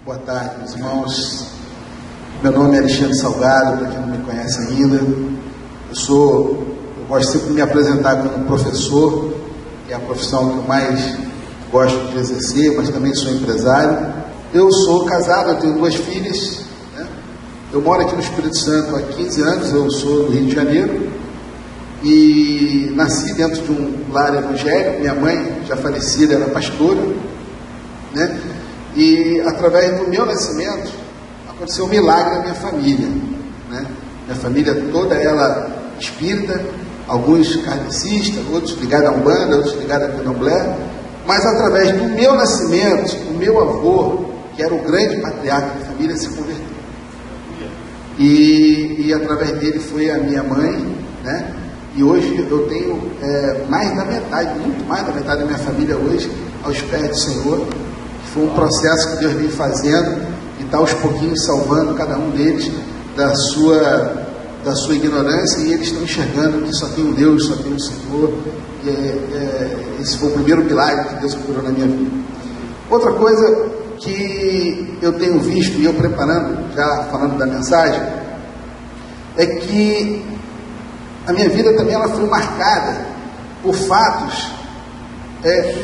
Boa tarde, meus irmãos. Meu nome é Alexandre Salgado, para quem não me conhece ainda. Eu gosto sempre de me apresentar como professor, que é a profissão que eu mais gosto de exercer, mas também sou empresário. Eu sou casado, eu tenho 2 filhas, né? Eu moro aqui no Espírito Santo há 15 anos, eu sou do Rio de Janeiro, e nasci dentro de um lar evangélico. Minha mãe, já falecida, era pastora, né? E através do meu nascimento aconteceu um milagre na minha família, né? Minha família toda ela espírita, alguns kardecistas, outros ligados a Umbanda, outros ligados a Candomblé, mas através do meu nascimento, o meu avô, que era o grande patriarca da família, se converteu. E através dele foi a minha mãe, né? E hoje eu tenho mais da metade, muito mais da metade da minha família hoje aos pés do Senhor. Foi um processo que Deus vem fazendo e está aos pouquinhos salvando cada um deles da sua ignorância, e eles estão enxergando que só tem um Deus, só tem um Senhor. Esse foi o primeiro milagre que Deus operou na minha vida. Outra coisa que eu tenho visto, e eu preparando, já falando da mensagem, é que a minha vida também ela foi marcada por fatos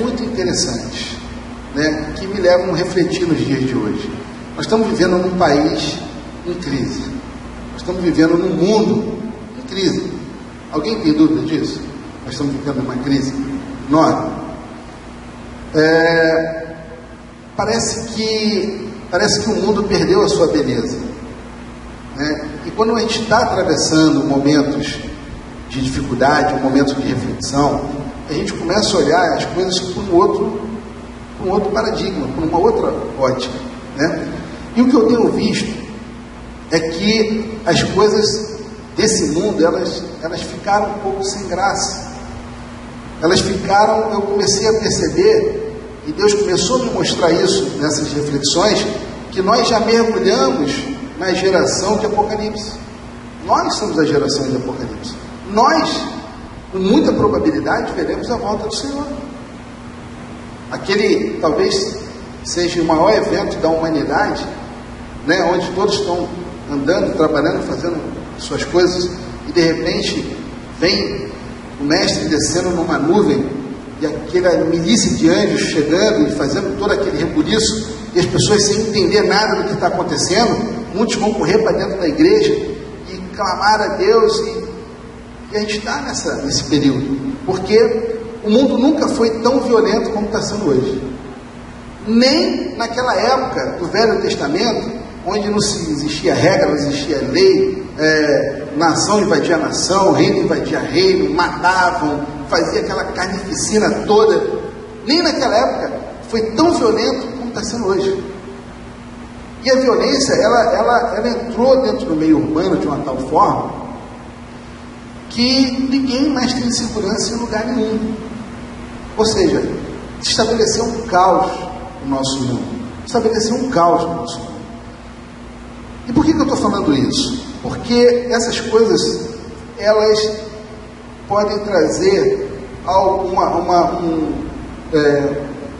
muito interessantes, né, que me levam a refletir nos dias de hoje. Nós estamos vivendo num país em crise. Nós estamos vivendo num mundo em crise. Alguém tem dúvida disso? Nós estamos vivendo uma crise enorme. Parece que o mundo perdeu a sua beleza, né? E quando a gente está atravessando momentos de dificuldade, momentos de reflexão, a gente começa a olhar as coisas por um outro paradigma, por uma outra ótica, né? E o que eu tenho visto é que as coisas desse mundo, elas ficaram um pouco sem graça. Eu comecei a perceber, e Deus começou a me mostrar isso nessas reflexões, que nós já mergulhamos na geração de Apocalipse. Nós somos a geração de Apocalipse. Nós, com muita probabilidade, veremos a volta do Senhor. Aquele talvez seja o maior evento da humanidade, né, onde todos estão andando, trabalhando, fazendo suas coisas, e de repente vem o mestre descendo numa nuvem, e aquela milícia de anjos chegando e fazendo todo aquele rebuliço, e as pessoas sem entender nada do que está acontecendo. Muitos vão correr para dentro da igreja e clamar a Deus, e a gente está nesse período, porque o mundo nunca foi tão violento como está sendo hoje. Nem naquela época do Velho Testamento, onde não existia regra, não existia lei, nação invadia nação, reino invadia reino, matavam, fazia aquela carnificina toda. Nem naquela época foi tão violento como está sendo hoje. E a violência, ela entrou dentro do meio urbano de uma tal forma que ninguém mais tem segurança em lugar nenhum. Ou seja, se estabeleceu um caos no nosso mundo. Estabeleceu um caos no nosso mundo. E por que eu estou falando isso? Porque essas coisas, elas podem trazer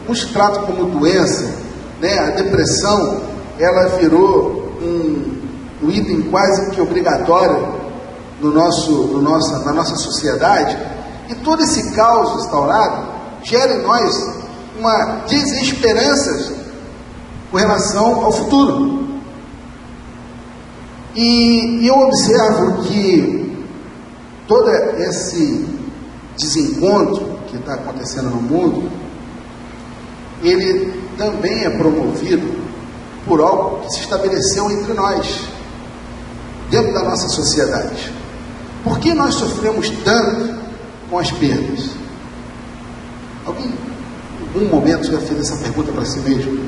um extrato como doença, né? A depressão, ela virou um item quase que obrigatório na nossa sociedade, e todo esse caos instaurado gera em nós uma desesperança com relação ao futuro. E eu observo que todo esse desencontro que está acontecendo no mundo, ele também é promovido por algo que se estabeleceu entre nós, dentro da nossa sociedade. Por que nós sofremos tanto com as perdas? Alguém, em algum momento, já fez essa pergunta para si mesmo?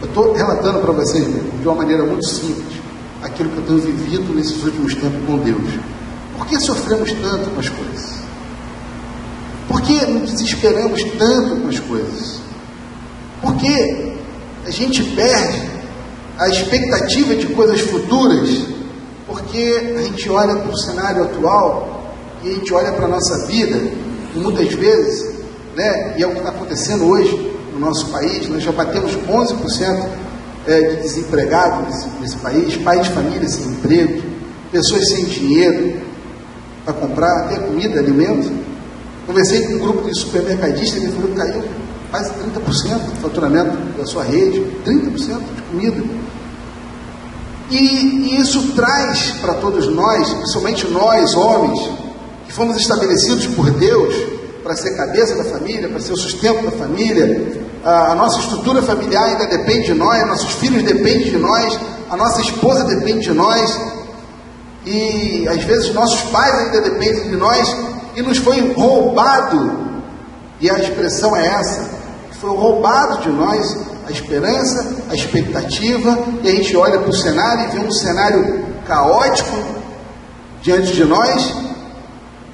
Eu estou relatando para vocês, de uma maneira muito simples, aquilo que eu tenho vivido nesses últimos tempos com Deus. Por que sofremos tanto com as coisas? Por que nos desesperamos tanto com as coisas? Por que a gente perde a expectativa de coisas futuras? Porque a gente olha para o cenário atual e a gente olha para a nossa vida, e muitas vezes, né, e é o que está acontecendo hoje no nosso país, nós já batemos 11% de desempregado nesse país, pais de família sem emprego, pessoas sem dinheiro para comprar até comida, alimento. Conversei com um grupo de supermercadistas, ele falou que caiu quase 30% do faturamento da sua rede, 30% de comida. E isso traz para todos nós, principalmente nós, homens, que fomos estabelecidos por Deus para ser cabeça da família, para ser o sustento da família. A nossa estrutura familiar ainda depende de nós, nossos filhos dependem de nós, a nossa esposa depende de nós, e às vezes nossos pais ainda dependem de nós, e nos foi roubado, e a expressão é essa, foi roubado de nós a esperança, a expectativa, e a gente olha para o cenário e vê um cenário caótico diante de nós,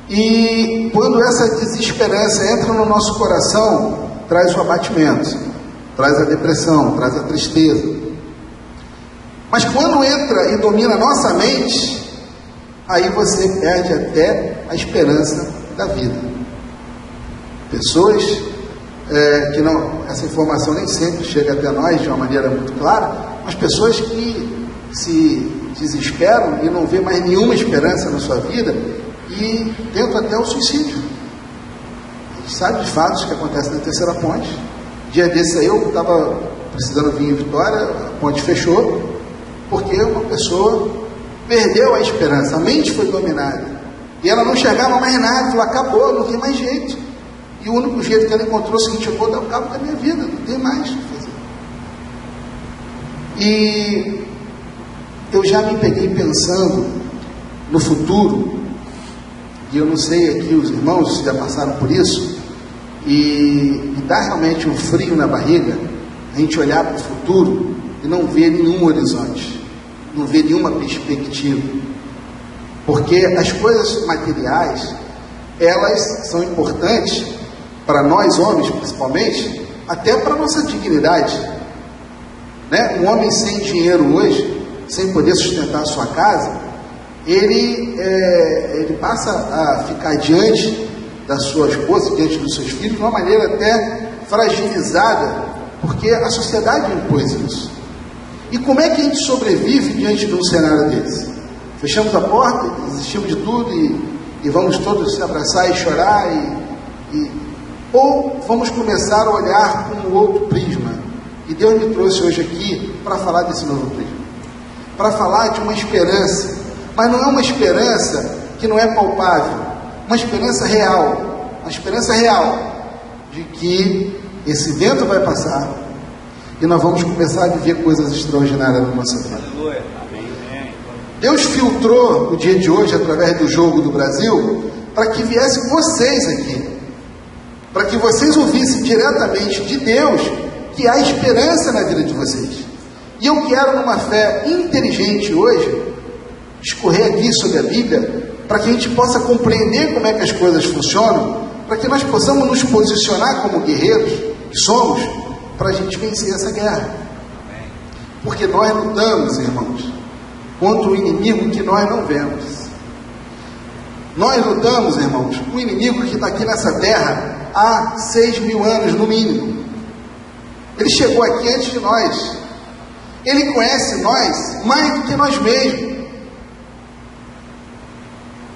e quando essa desesperança entra no nosso coração, traz o abatimento, traz a depressão, traz a tristeza. Mas quando entra e domina a nossa mente, aí você perde até a esperança da vida. Pessoas que não, essa informação nem sempre chega até nós de uma maneira muito clara, mas pessoas que se desesperam e não vê mais nenhuma esperança na sua vida e tentam até o suicídio. A gente sabe de fatos que acontecem na Terceira Ponte. Dia desse aí eu estava precisando vir em Vitória, a ponte fechou, porque uma pessoa perdeu a esperança, a mente foi dominada, e ela não enxergava mais nada, falou, acabou, não tem mais jeito. E o único jeito que ela encontrou é o seguinte: eu vou dar o cabo da minha vida, não tem mais o que fazer. E eu já me peguei pensando no futuro, e eu não sei aqui os irmãos já passaram por isso, e dá realmente um frio na barriga a gente olhar para o futuro e não ver nenhum horizonte, não ver nenhuma perspectiva, porque as coisas materiais, elas são importantes para nós homens principalmente, até para a nossa dignidade, né? Um homem sem dinheiro hoje, sem poder sustentar a sua casa, ele passa a ficar diante da sua esposa, diante dos seus filhos, de uma maneira até fragilizada, porque a sociedade impôs isso. E como é que a gente sobrevive diante de um cenário desse? Fechamos a porta, desistimos de tudo e vamos todos se abraçar e chorar, ou vamos começar a olhar com um outro prisma? E Deus me trouxe hoje aqui para falar desse novo prisma, para falar de uma esperança, mas não é uma esperança que não é palpável, uma esperança real de que esse vento vai passar e nós vamos começar a viver coisas extraordinárias na nossa vida. Deus filtrou o dia de hoje através do jogo do Brasil para que viessem vocês aqui, para que vocês ouvissem diretamente de Deus que há esperança na vida de vocês. E eu quero, numa fé inteligente hoje, discorrer aqui sobre a Bíblia, para que a gente possa compreender como é que as coisas funcionam, para que nós possamos nos posicionar como guerreiros que somos, para a gente vencer essa guerra. Porque nós lutamos, irmãos, contra um inimigo que nós não vemos. Nós lutamos, irmãos, com um inimigo que está aqui nessa terra há 6.000 anos no mínimo. Ele chegou aqui antes de nós. Ele conhece nós mais do que nós mesmos.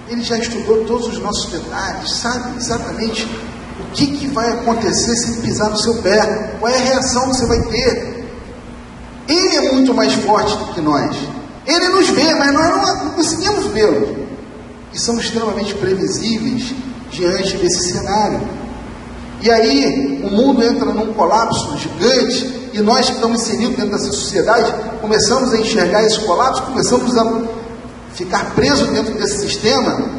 Ele já estudou todos os nossos detalhes, sabe exatamente o que vai acontecer se pisar no seu pé, qual é a reação que você vai ter. Ele é muito mais forte do que nós. Ele nos vê, mas nós não conseguimos vê-lo. E somos extremamente previsíveis diante desse cenário. E aí o mundo entra num colapso gigante, e nós que estamos inseridos dentro dessa sociedade começamos a enxergar esse colapso, começamos a ficar presos dentro desse sistema,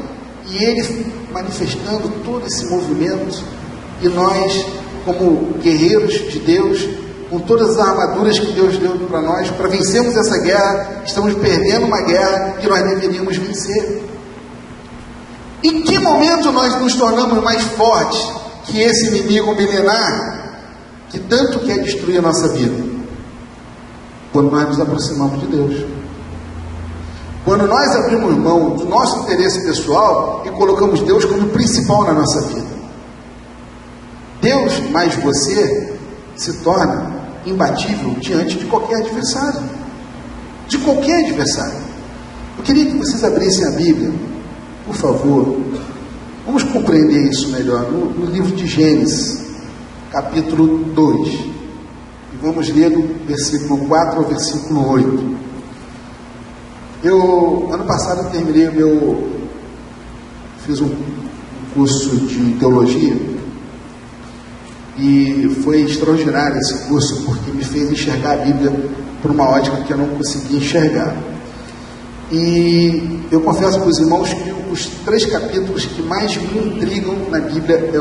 e ele manifestando todo esse movimento, e nós, como guerreiros de Deus, com todas as armaduras que Deus deu para nós, para vencermos essa guerra, estamos perdendo uma guerra que nós deveríamos vencer. Em que momento nós nos tornamos mais fortes que esse inimigo milenar que tanto quer destruir a nossa vida? Quando nós nos aproximamos de Deus. Quando nós abrimos mão do nosso interesse pessoal e colocamos Deus como principal na nossa vida. Deus mais você se torna imbatível diante de qualquer adversário. De qualquer adversário. Eu queria que vocês abrissem a Bíblia, por favor. Vamos compreender isso melhor no livro de Gênesis, capítulo 2. E vamos ler do versículo 4 ao versículo 8. Ano passado eu fiz um curso de teologia e foi extraordinário esse curso porque me fez enxergar a Bíblia por uma ótica que eu não conseguia enxergar. E eu confesso para os irmãos que os 3 capítulos que mais me intrigam na Bíblia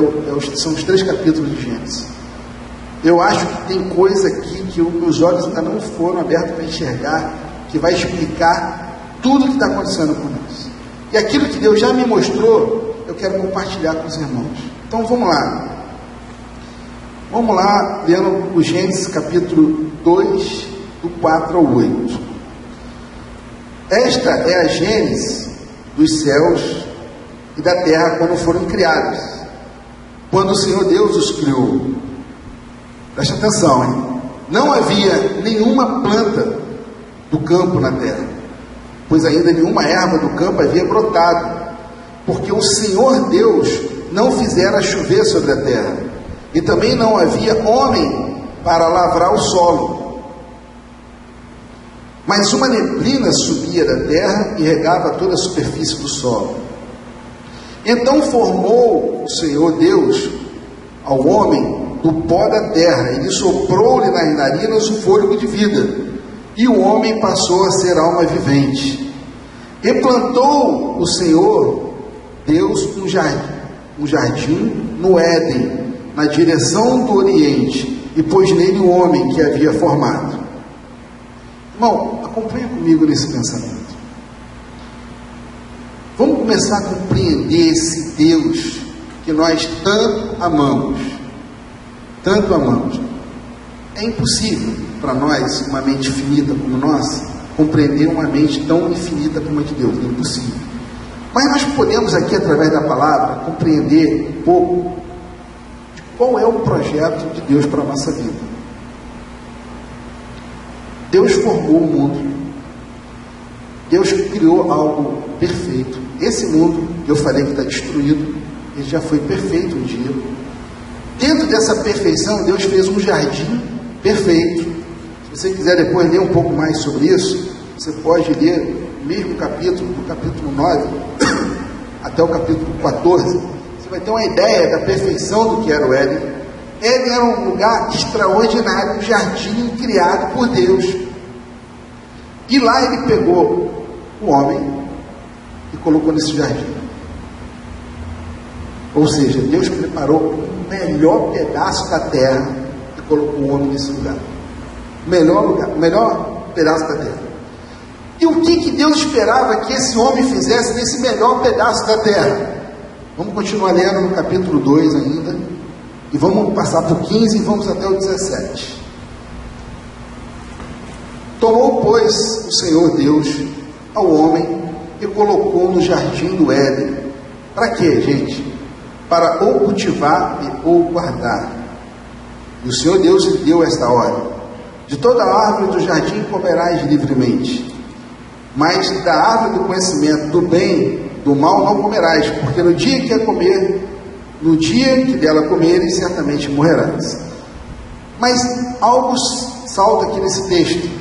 são os 3 capítulos de Gênesis. Eu acho que tem coisa aqui que meus olhos ainda não foram abertos para enxergar, que vai explicar tudo o que está acontecendo com nós. E aquilo que Deus já me mostrou, eu quero compartilhar com os irmãos. Então vamos lá. Vamos lá, lendo o Gênesis capítulo 2, do 4 ao 8. Esta é a gênese dos céus e da terra quando foram criados, quando o Senhor Deus os criou. Preste atenção, hein? Não havia nenhuma planta do campo na terra, pois ainda nenhuma erva do campo havia brotado, porque o Senhor Deus não fizera chover sobre a terra, e também não havia homem para lavrar o solo. Mas uma neblina subia da terra e regava toda a superfície do solo. Então formou o Senhor Deus ao homem do pó da terra, e lhe soprou-lhe nas narinas o fôlego de vida, e o homem passou a ser alma vivente. E plantou o Senhor Deus um jardim no Éden, na direção do Oriente, e pôs nele o homem que havia formado. Irmão, acompanha comigo nesse pensamento. Vamos começar a compreender esse Deus que nós tanto amamos. Tanto amamos. É impossível para nós, uma mente finita como nossa, compreender uma mente tão infinita como a de Deus. É impossível. Mas nós podemos aqui, através da palavra, compreender um pouco de qual é o projeto de Deus para a nossa vida. Deus formou o mundo. Deus criou algo perfeito. Esse mundo, que eu falei que está destruído, ele já foi perfeito um dia. Dentro dessa perfeição, Deus fez um jardim perfeito. Se você quiser depois ler um pouco mais sobre isso, você pode ler o mesmo capítulo, do capítulo 9 até o capítulo 14. Você vai ter uma ideia da perfeição do que era o Éden. Éden era um lugar extraordinário, um jardim criado por Deus. E lá ele pegou o homem e colocou nesse jardim. Ou seja, Deus preparou o melhor pedaço da terra e colocou o homem nesse lugar. O melhor pedaço da terra. E o que Deus esperava que esse homem fizesse nesse melhor pedaço da terra? Vamos continuar lendo no capítulo 2 ainda. E vamos passar por 15 e vamos até o 17. Tomou, pois, o Senhor Deus ao homem e colocou no jardim do Éden. Para quê, gente? Para ou cultivar e ou guardar. E o Senhor Deus lhe deu esta ordem: de toda árvore do jardim comerás livremente, mas da árvore do conhecimento do bem e do mal não comerás, porque no dia que dela comeres, certamente morrerás. Mas algo salta aqui nesse texto.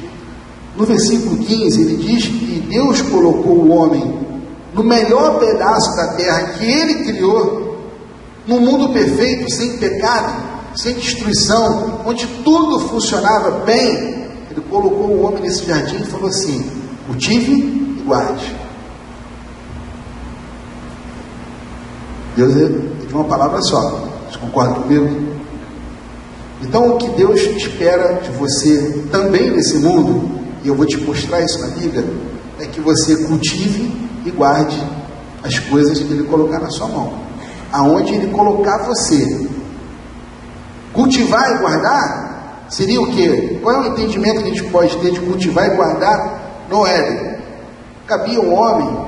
No versículo 15, ele diz que Deus colocou o homem no melhor pedaço da terra que ele criou, num mundo perfeito, sem pecado, sem destruição, onde tudo funcionava bem. Ele colocou o homem nesse jardim e falou assim: cultive e guarde. Deus é de uma palavra só. Vocês concordam comigo? Então, o que Deus espera de você também nesse mundo, e eu vou te mostrar isso na Bíblia, é que você cultive e guarde as coisas que Ele colocar na sua mão, aonde Ele colocar você. Cultivar e guardar seria o quê? Qual é o entendimento que a gente pode ter de cultivar e guardar no Éden? Cabia um homem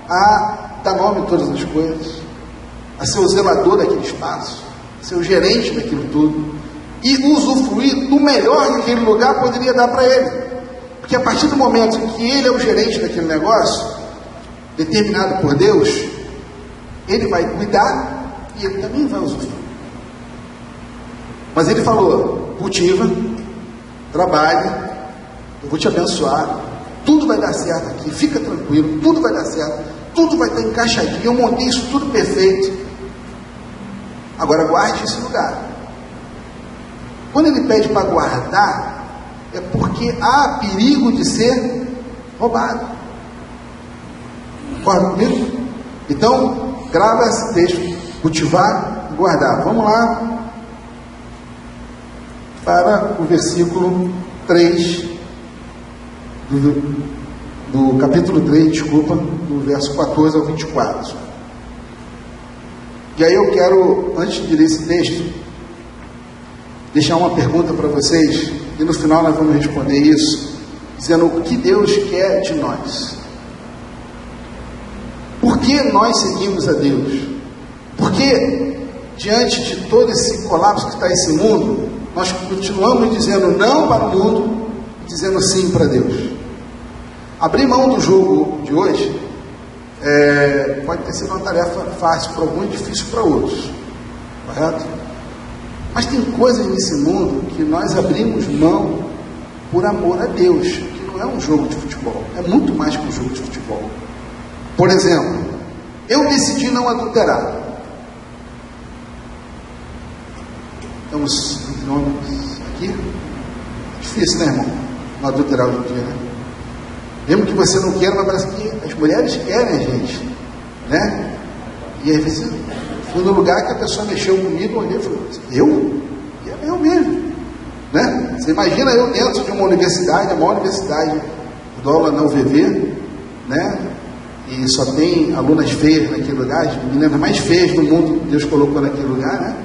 a dar nome a todas as coisas, a ser o zelador daquele espaço, a ser o gerente daquilo tudo. e usufruir do melhor que aquele lugar poderia dar para ele. Porque a partir do momento que ele é o gerente daquele negócio, determinado por Deus, ele vai cuidar e ele também vai usufruir. Mas ele falou: cultiva, trabalhe, eu vou te abençoar, tudo vai dar certo aqui, fica tranquilo, tudo vai dar certo, tudo vai estar encaixadinho, eu montei isso tudo perfeito. Agora guarde esse lugar. Quando ele pede para guardar, é porque há perigo de ser roubado. Concorda comigo? Então, grava esse texto: cultivar e guardar. Vamos lá para o versículo 3 do capítulo 3, desculpa, do verso 14 ao 24. E aí eu quero, antes de ler esse texto, deixar uma pergunta para vocês, e no final nós vamos responder isso, dizendo o que Deus quer de nós. Por que nós seguimos a Deus? Porque diante de todo esse colapso que está esse mundo, nós continuamos dizendo não para o mundo, dizendo sim para Deus. Abrir mão do jogo de hoje pode ter sido uma tarefa fácil para alguns e difícil para outros, correto? Mas tem coisas nesse mundo que nós abrimos mão por amor a Deus, que não é um jogo de futebol, é muito mais que um jogo de futebol. Por exemplo, eu decidi não adulterar. Estamos entre homens aqui? Difícil, né, irmão? Não adulterar hoje em dia, né? Mesmo que você não queira, mas parece que as mulheres querem a gente, né? E às vezes fui no lugar que a pessoa mexeu comigo, olhei e falei: eu? E é eu mesmo, né? Você imagina eu dentro de uma universidade, a maior universidade, dou aula na UVV, né? E só tem alunas feias naquele lugar, as meninas mais feias do mundo Deus colocou naquele lugar, né?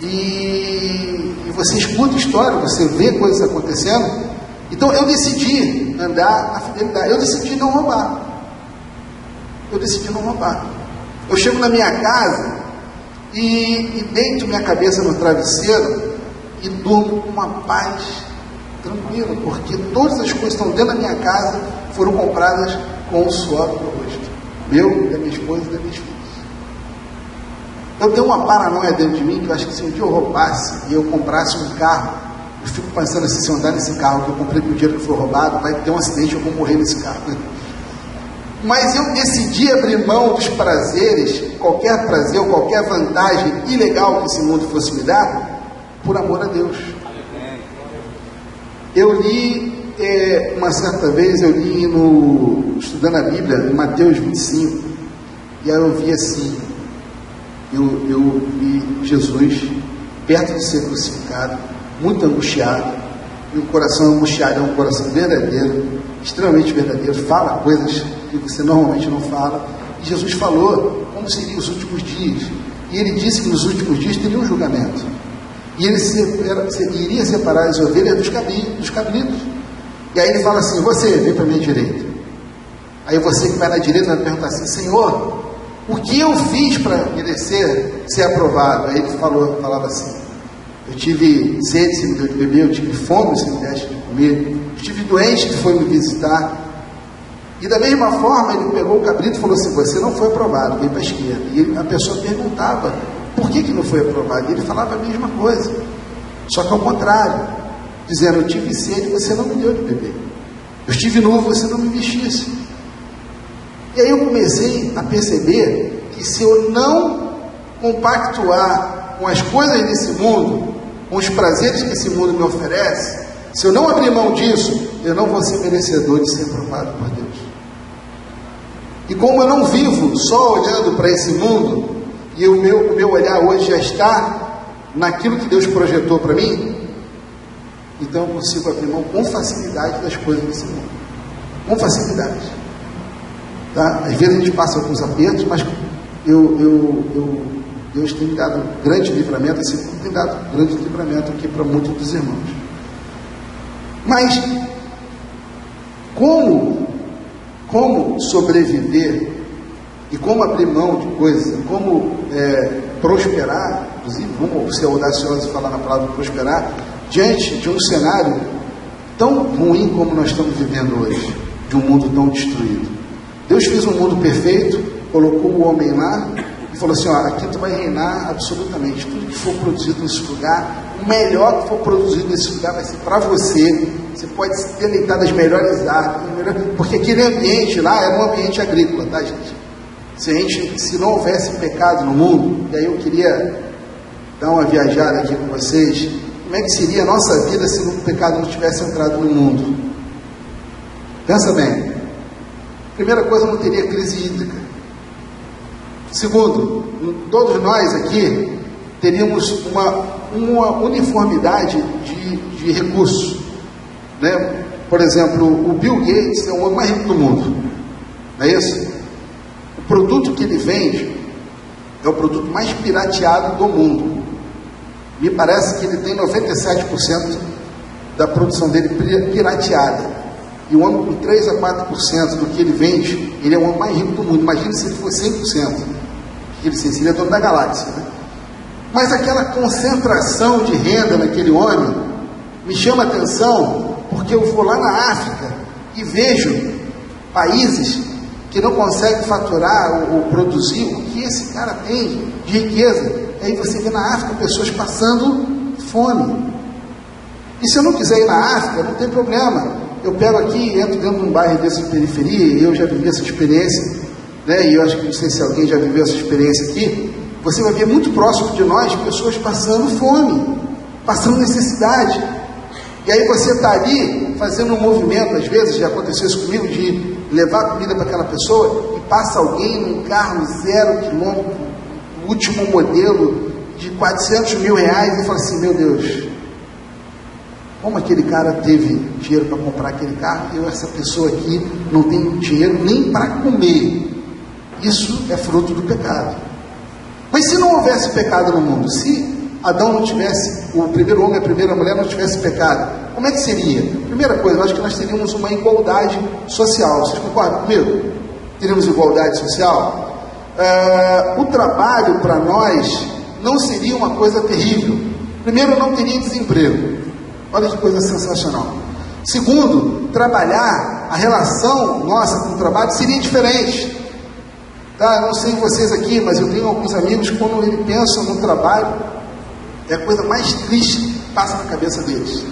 E você escuta história, você vê coisas acontecendo. Então eu decidi andar na fidelidade, eu decidi não roubar. Eu chego na minha casa e deito minha cabeça no travesseiro e durmo com uma paz tranquila, porque todas as coisas que estão dentro da minha casa foram compradas com o suor do rosto, meu, da minha esposa e da minha filha. Eu tenho uma paranoia dentro de mim que eu acho que se um dia eu roubasse e eu comprasse um carro, eu fico pensando assim: se eu andar nesse carro que eu comprei com o dinheiro que foi roubado, vai ter um acidente e eu vou morrer nesse carro. Mas eu decidi abrir mão dos prazeres, qualquer prazer ou qualquer vantagem ilegal que esse mundo fosse me dar, por amor a Deus. Eu li, uma certa vez, estudando a Bíblia, em Mateus 25, e aí eu vi assim, eu vi Jesus perto de ser crucificado, muito angustiado, e o coração angustiado é um coração verdadeiro, extremamente verdadeiro, fala coisas que você normalmente não fala, e Jesus falou como seriam os últimos dias, e ele disse que nos últimos dias teria um julgamento, e ele iria separar as ovelhas dos cabritos, e aí ele fala assim: você, vem para a minha direita. Aí você que vai na direita vai perguntar assim: Senhor, o que eu fiz para merecer ser aprovado? Aí ele falava assim: eu tive sede, você me deu de beber; eu tive fome, você me deste de comer; eu estive doente, que foi me visitar. E da mesma forma ele pegou o cabrito e falou assim: você não foi aprovado, vem para a esquerda. E a pessoa perguntava por que não foi aprovado, e ele falava a mesma coisa, só que ao contrário, dizendo: eu tive sede, você não me deu de beber; eu estive nu, você não me vestisse. E aí eu comecei a perceber que se eu não compactuar com as coisas desse mundo, com os prazeres que esse mundo me oferece, se eu não abrir mão disso, eu não vou ser merecedor de ser aprovado por Deus. E como eu não vivo só olhando para esse mundo, e o meu olhar hoje já está naquilo que Deus projetou para mim, então eu consigo abrir mão com facilidade das coisas desse mundo. Com facilidade. Tá? Às vezes a gente passa alguns apertos, mas Deus tem dado grande livramento, esse mundo tem dado grande livramento aqui para muitos dos irmãos. Mas como sobreviver e como abrir mão de coisas, como prosperar, inclusive vamos ser audaciosos e falar na palavra prosperar, diante de um cenário tão ruim como nós estamos vivendo hoje, de um mundo tão destruído. Deus fez um mundo perfeito, colocou o homem lá e falou assim, ó, aqui tu vai reinar absolutamente, tudo que for produzido nesse lugar, o melhor que for produzido nesse lugar vai ser para você, você pode se deleitar das melhores árvores, porque aquele ambiente lá era um ambiente agrícola, tá, gente? Se não houvesse pecado no mundo, e aí eu queria dar uma viajada aqui com vocês, como é que seria a nossa vida se o pecado não tivesse entrado no mundo? Pensa bem. Primeira coisa, não teria crise hídrica. Segundo, todos nós aqui teríamos uma uniformidade de recursos, né? Por exemplo, o Bill Gates é o homem mais rico do mundo, não é isso? O produto que ele vende é o produto mais pirateado do mundo. Me parece que ele tem 97% da produção dele pirateada. E o homem com 3 a 4% do que ele vende, ele é o homem mais rico do mundo. Imagine se ele fosse 100%. Ele seria dono da galáxia, né? Mas aquela concentração de renda naquele homem me chama a atenção, porque eu vou lá na África e vejo países que não conseguem faturar ou produzir o que esse cara tem de riqueza. E aí você vê na África pessoas passando fome. E se eu não quiser ir na África, não tem problema. Eu pego aqui, entro dentro de um bairro desse de periferia, e eu já vivi essa experiência, né? E eu acho que não sei se alguém já viveu essa experiência aqui. Você vai ver muito próximo de nós pessoas passando fome, passando necessidade. E aí você está ali fazendo um movimento, às vezes já aconteceu isso comigo, de levar comida para aquela pessoa, e passa alguém num carro 0 quilômetro, último modelo, de 400 mil reais, e fala assim, meu Deus, como aquele cara teve dinheiro para comprar aquele carro, e essa pessoa aqui não tem dinheiro nem para comer. Isso é fruto do pecado. Mas se não houvesse pecado no mundo, se Adão não tivesse, o primeiro homem e a primeira mulher não tivesse pecado, como é que seria? Primeira coisa, eu acho que nós teríamos uma igualdade social. Vocês concordam comigo? Teríamos igualdade social? O trabalho para nós não seria uma coisa terrível. Primeiro, não teria desemprego. Olha que coisa sensacional. Segundo, trabalhar, a relação nossa com o trabalho seria diferente. Tá? Eu não sei vocês aqui, mas eu tenho alguns amigos que quando eles pensam no trabalho, é a coisa mais triste que passa na cabeça deles.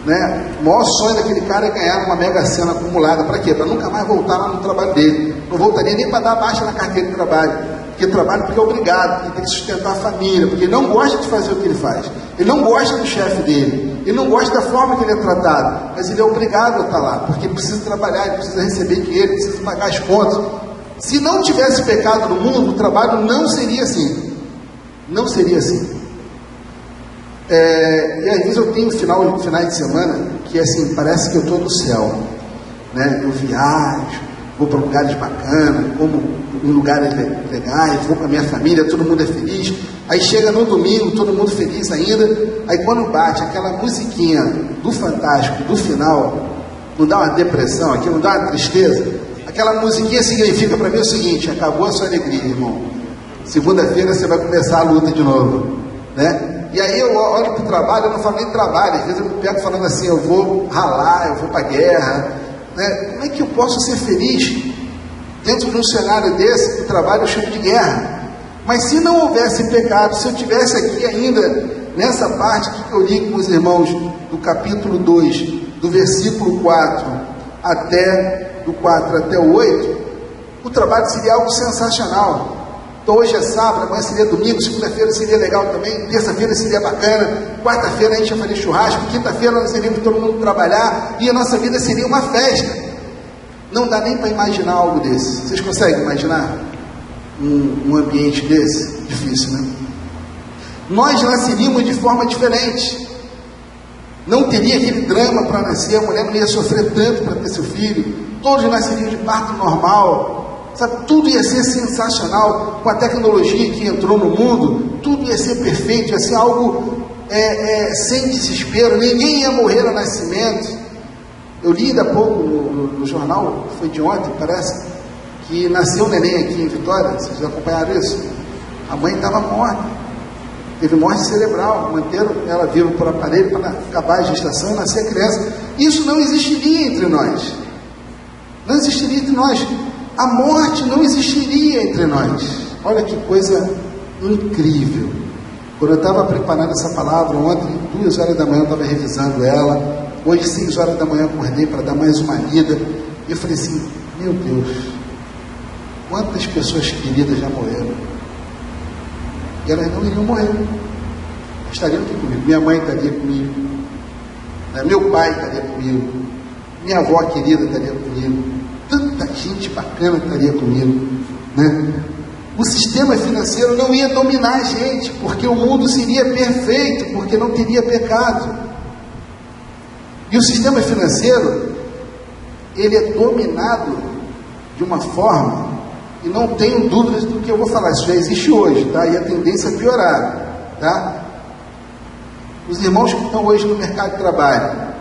Né? O maior sonho daquele cara é ganhar uma mega sena acumulada. Para quê? Para nunca mais voltar lá no trabalho dele. Não voltaria nem para dar baixa na carteira de trabalho. Porque trabalha porque é obrigado, porque tem que sustentar a família, porque ele não gosta de fazer o que ele faz. Ele não gosta do chefe dele. Ele não gosta da forma que ele é tratado. Mas ele é obrigado a estar lá, porque ele precisa trabalhar, ele precisa receber dinheiro, ele precisa pagar as contas. Se não tivesse pecado no mundo, o trabalho não seria assim. Não seria assim. E às vezes eu tenho finais de semana que assim, parece que eu estou no céu, né? Eu viajo, vou para lugares bacanas, como em lugares legais, vou com a minha família, todo mundo é feliz. Aí chega no domingo, todo mundo feliz ainda. Aí quando bate aquela musiquinha do Fantástico, do final, não dá uma depressão aqui, não dá uma tristeza. Aquela musiquinha significa para mim o seguinte: acabou a sua alegria, irmão. Segunda-feira você vai começar a luta de novo, né? E aí eu olho para o trabalho, eu não falo nem trabalho, às vezes eu me pego falando assim, eu vou ralar, eu vou para a guerra, né? Como é que eu posso ser feliz dentro de um cenário desse, que o trabalho eu chamo de guerra? Mas se não houvesse pecado, se eu tivesse aqui ainda, nessa parte que eu li com os irmãos, do capítulo 2, do versículo 4 do 4 até o 8, o trabalho seria algo sensacional. Então hoje é sábado, amanhã seria domingo, segunda-feira seria legal também, terça-feira seria bacana, quarta-feira a gente ia fazer churrasco, quinta-feira nós iríamos todo mundo trabalhar, e a nossa vida seria uma festa. Não dá nem para imaginar algo desse. Vocês conseguem imaginar um ambiente desse? Difícil, né? Nós nasceríamos de forma diferente. Não teria aquele drama para nascer, a mulher não ia sofrer tanto para ter seu filho, todos nasceriam de parto normal. Sabe, tudo ia ser sensacional. Com a tecnologia que entrou no mundo, tudo ia ser perfeito, ia ser algo sem desespero, ninguém ia morrer no nascimento. Eu li ainda há pouco no jornal, foi de ontem, parece, que nasceu um neném aqui em Vitória. Vocês já acompanharam isso? A mãe estava morta, teve morte cerebral, manteram ela viva por aparelho para acabar a gestação e nascer a criança. Isso não existiria entre nós. Não existiria entre nós. A morte não existiria entre nós. Olha que coisa incrível. Quando eu estava preparando essa palavra ontem, 2 horas da manhã eu estava revisando ela. Hoje, 6 horas da manhã, eu acordei para dar mais uma lida. E eu falei assim, meu Deus, quantas pessoas queridas já morreram? E elas não iriam morrer. Estariam aqui comigo. Minha mãe estaria comigo. Meu pai estaria comigo. Minha avó querida estaria comigo. Tanta gente bacana estaria comigo, né? O sistema financeiro não ia dominar a gente, porque o mundo seria perfeito, porque não teria pecado. E o sistema financeiro, ele é dominado de uma forma, e não tenho dúvidas do que eu vou falar, isso já existe hoje, tá? E a tendência é piorar, tá? Os irmãos que estão hoje no mercado de trabalho,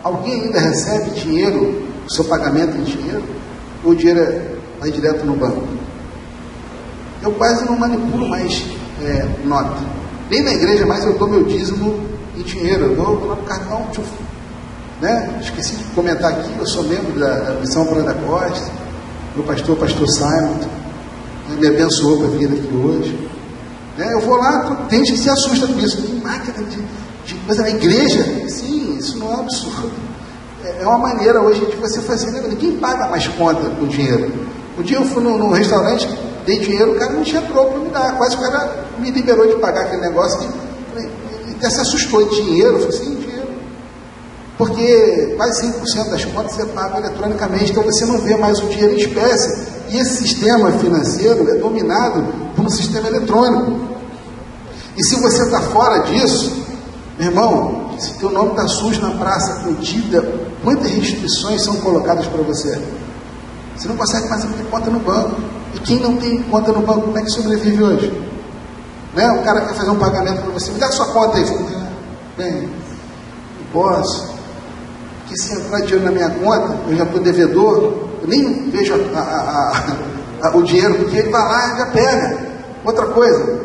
alguém ainda recebe dinheiro, o seu pagamento em dinheiro, ou o dinheiro vai direto no banco? Eu quase não manipulo mais nota. Nem na igreja mais eu dou meu dízimo em dinheiro, eu dou no cartão, né? Esqueci de comentar aqui, eu sou membro da Missão Praia da Costa, meu pastor, pastor Simon, me abençoou para vir aqui hoje. Né? Eu vou lá, tem gente que se assusta com isso, tem máquina de coisa na igreja. Sim, isso não é absurdo. É uma maneira hoje de você fazer, né? Ninguém paga mais conta com dinheiro. Um dia eu fui num restaurante, dei dinheiro, o cara não tinha troco para me dar, quase o cara me liberou de pagar aquele negócio, ele até se assustou de dinheiro, eu falei assim, dinheiro, porque quase 5% das contas você paga eletronicamente, então você não vê mais o dinheiro em espécie, e esse sistema financeiro é dominado por um sistema eletrônico, e se você está fora disso, meu irmão, se teu nome está sujo na praça com dívida, quantas restrições são colocadas para você? Você não consegue mais abrir conta no banco. E quem não tem conta no banco, como é que sobrevive hoje? Né? O cara quer fazer um pagamento para você, me dá sua conta aí. Bem, não posso. Porque se entrar dinheiro na minha conta, eu já estou devedor, eu nem vejo o dinheiro, porque ele vai lá e já pega. Outra coisa,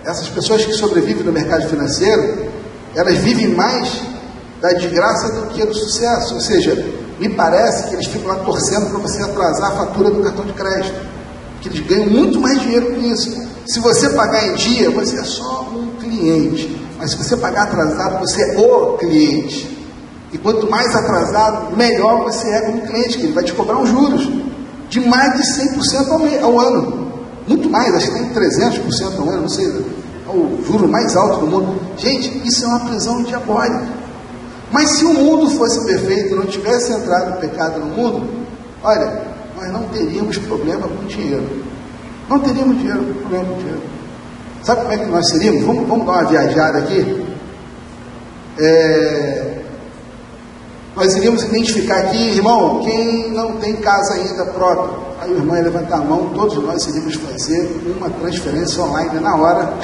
essas pessoas que sobrevivem no mercado financeiro, elas vivem mais da desgraça do que do sucesso. Ou seja, me parece que eles ficam lá torcendo para você atrasar a fatura do cartão de crédito, que eles ganham muito mais dinheiro com isso. Se você pagar em dia, você é só um cliente, mas se você pagar atrasado, você é o cliente. E quanto mais atrasado, melhor você é como cliente, que ele vai te cobrar uns juros de mais de 100% ao ano, muito mais, acho que tem 300% ao ano, não sei, é o juro mais alto do mundo. Gente, isso é uma prisão diabólica. Mas se o mundo fosse perfeito, não tivesse entrado o pecado no mundo, olha, nós não teríamos problema com dinheiro. Não teríamos problema com dinheiro. Sabe como é que nós seríamos? Vamos dar uma viajada aqui. Nós iríamos identificar aqui, irmão, quem não tem casa ainda própria. Aí o irmão ia levantar a mão, todos nós iríamos fazer uma transferência online na hora,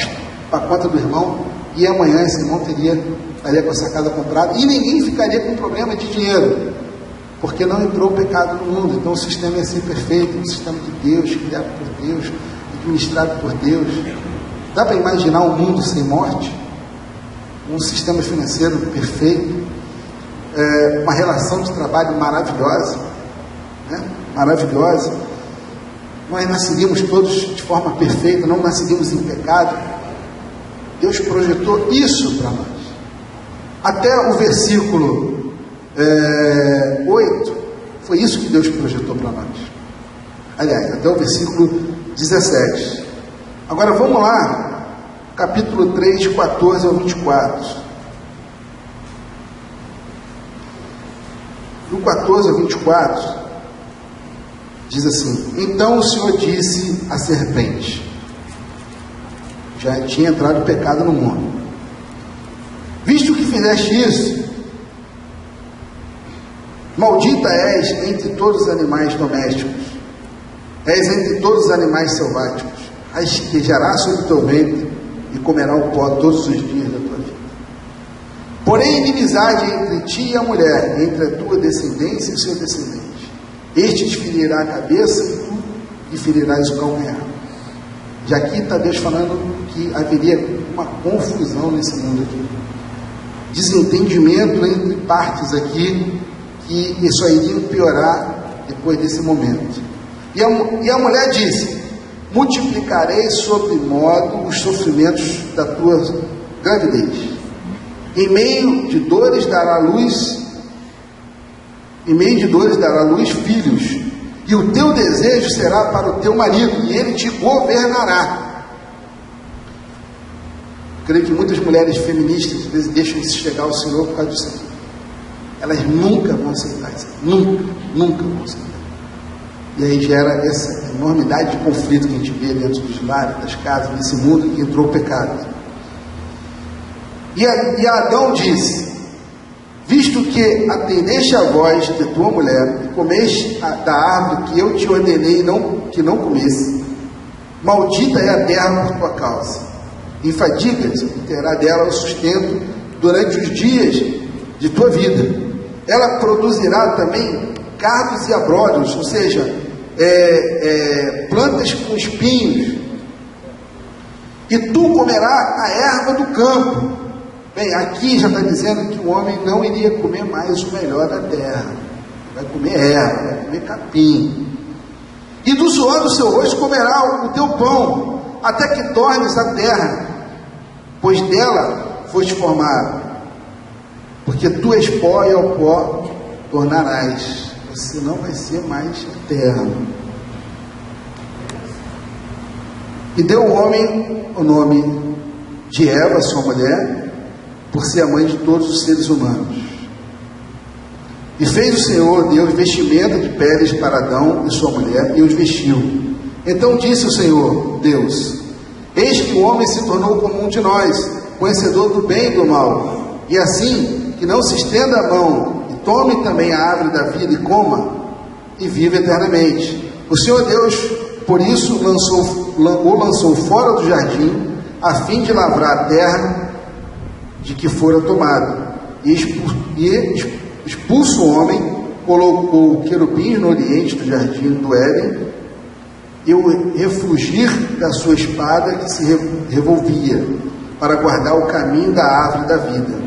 para a conta do irmão, e amanhã esse irmão estaria com essa casa comprada, e ninguém ficaria com problema de dinheiro, porque não entrou o pecado no mundo. Então o sistema ia ser perfeito, um sistema de Deus, criado por Deus, administrado por Deus. Dá para imaginar um mundo sem morte? Um sistema financeiro perfeito, uma relação de trabalho maravilhosa, né? Maravilhosa. Nós nasceríamos todos de forma perfeita, não nasceríamos em pecado. Deus projetou isso para nós. Até o versículo 8, foi isso que Deus projetou para nós. Aliás, até o versículo 17. Agora vamos lá, capítulo 3, de 14 ao 24. Do 14 ao 24, diz assim: Então o Senhor disse à serpente, já tinha entrado o pecado no mundo: Visto que fizeste isso, maldita és entre todos os animais domésticos, és entre todos os animais selváticos, rastejarás sobre o teu ventre e comerá o pó todos os dias da tua vida. Porém, inimizade entre ti e a mulher, entre a tua descendência e o seu descendente. Este te ferirá a cabeça e tu e ferirás o calcanhar. Já aqui está Deus falando que haveria uma confusão nesse mundo aqui. Desentendimento entre partes aqui, que isso iria piorar depois desse momento. E a mulher disse: multiplicarei sobre modo os sofrimentos da tua gravidez. Em meio de dores dará luz filhos, e o teu desejo será para o teu marido, e ele te governará. Creio que muitas mulheres feministas às vezes deixam de chegar ao Senhor por causa disso aqui. Elas nunca vão aceitar isso. Nunca vão aceitar. E aí gera essa enormidade de conflito que a gente vê dentro dos lares, das casas, nesse mundo que entrou o pecado. E Adão disse: visto que atendeste a voz de tua mulher e comeste da árvore que eu te ordenei que não comesse, maldita é a terra por tua causa. Em fadigas terá dela o sustento durante os dias de tua vida. Ela produzirá também cardos e abrolhos, ou seja, plantas com espinhos, e tu comerás a erva do campo. Bem, aqui já está dizendo que o homem não iria comer mais o melhor da terra. Vai comer erva, vai comer capim. E do suor do seu rosto comerá o teu pão, até que tornes a terra, pois dela foste formado. Porque tu és pó e ao pó tornarás. Você não vai ser mais eterno. E deu o homem o nome de Eva, sua mulher, por ser a mãe de todos os seres humanos. E fez o Senhor Deus vestimenta de peles para Adão e sua mulher, e os vestiu. Então disse o Senhor Deus: eis que o homem se tornou como um de nós, conhecedor do bem e do mal, e assim que não se estenda a mão e tome também a árvore da vida e coma, e viva eternamente. O Senhor Deus, por isso, o lançou fora do jardim, a fim de lavrar a terra de que fora tomado. E expulso o homem, colocou querubins no oriente do jardim do Éden, e o refugir da sua espada que se revolvia, para guardar o caminho da árvore da vida.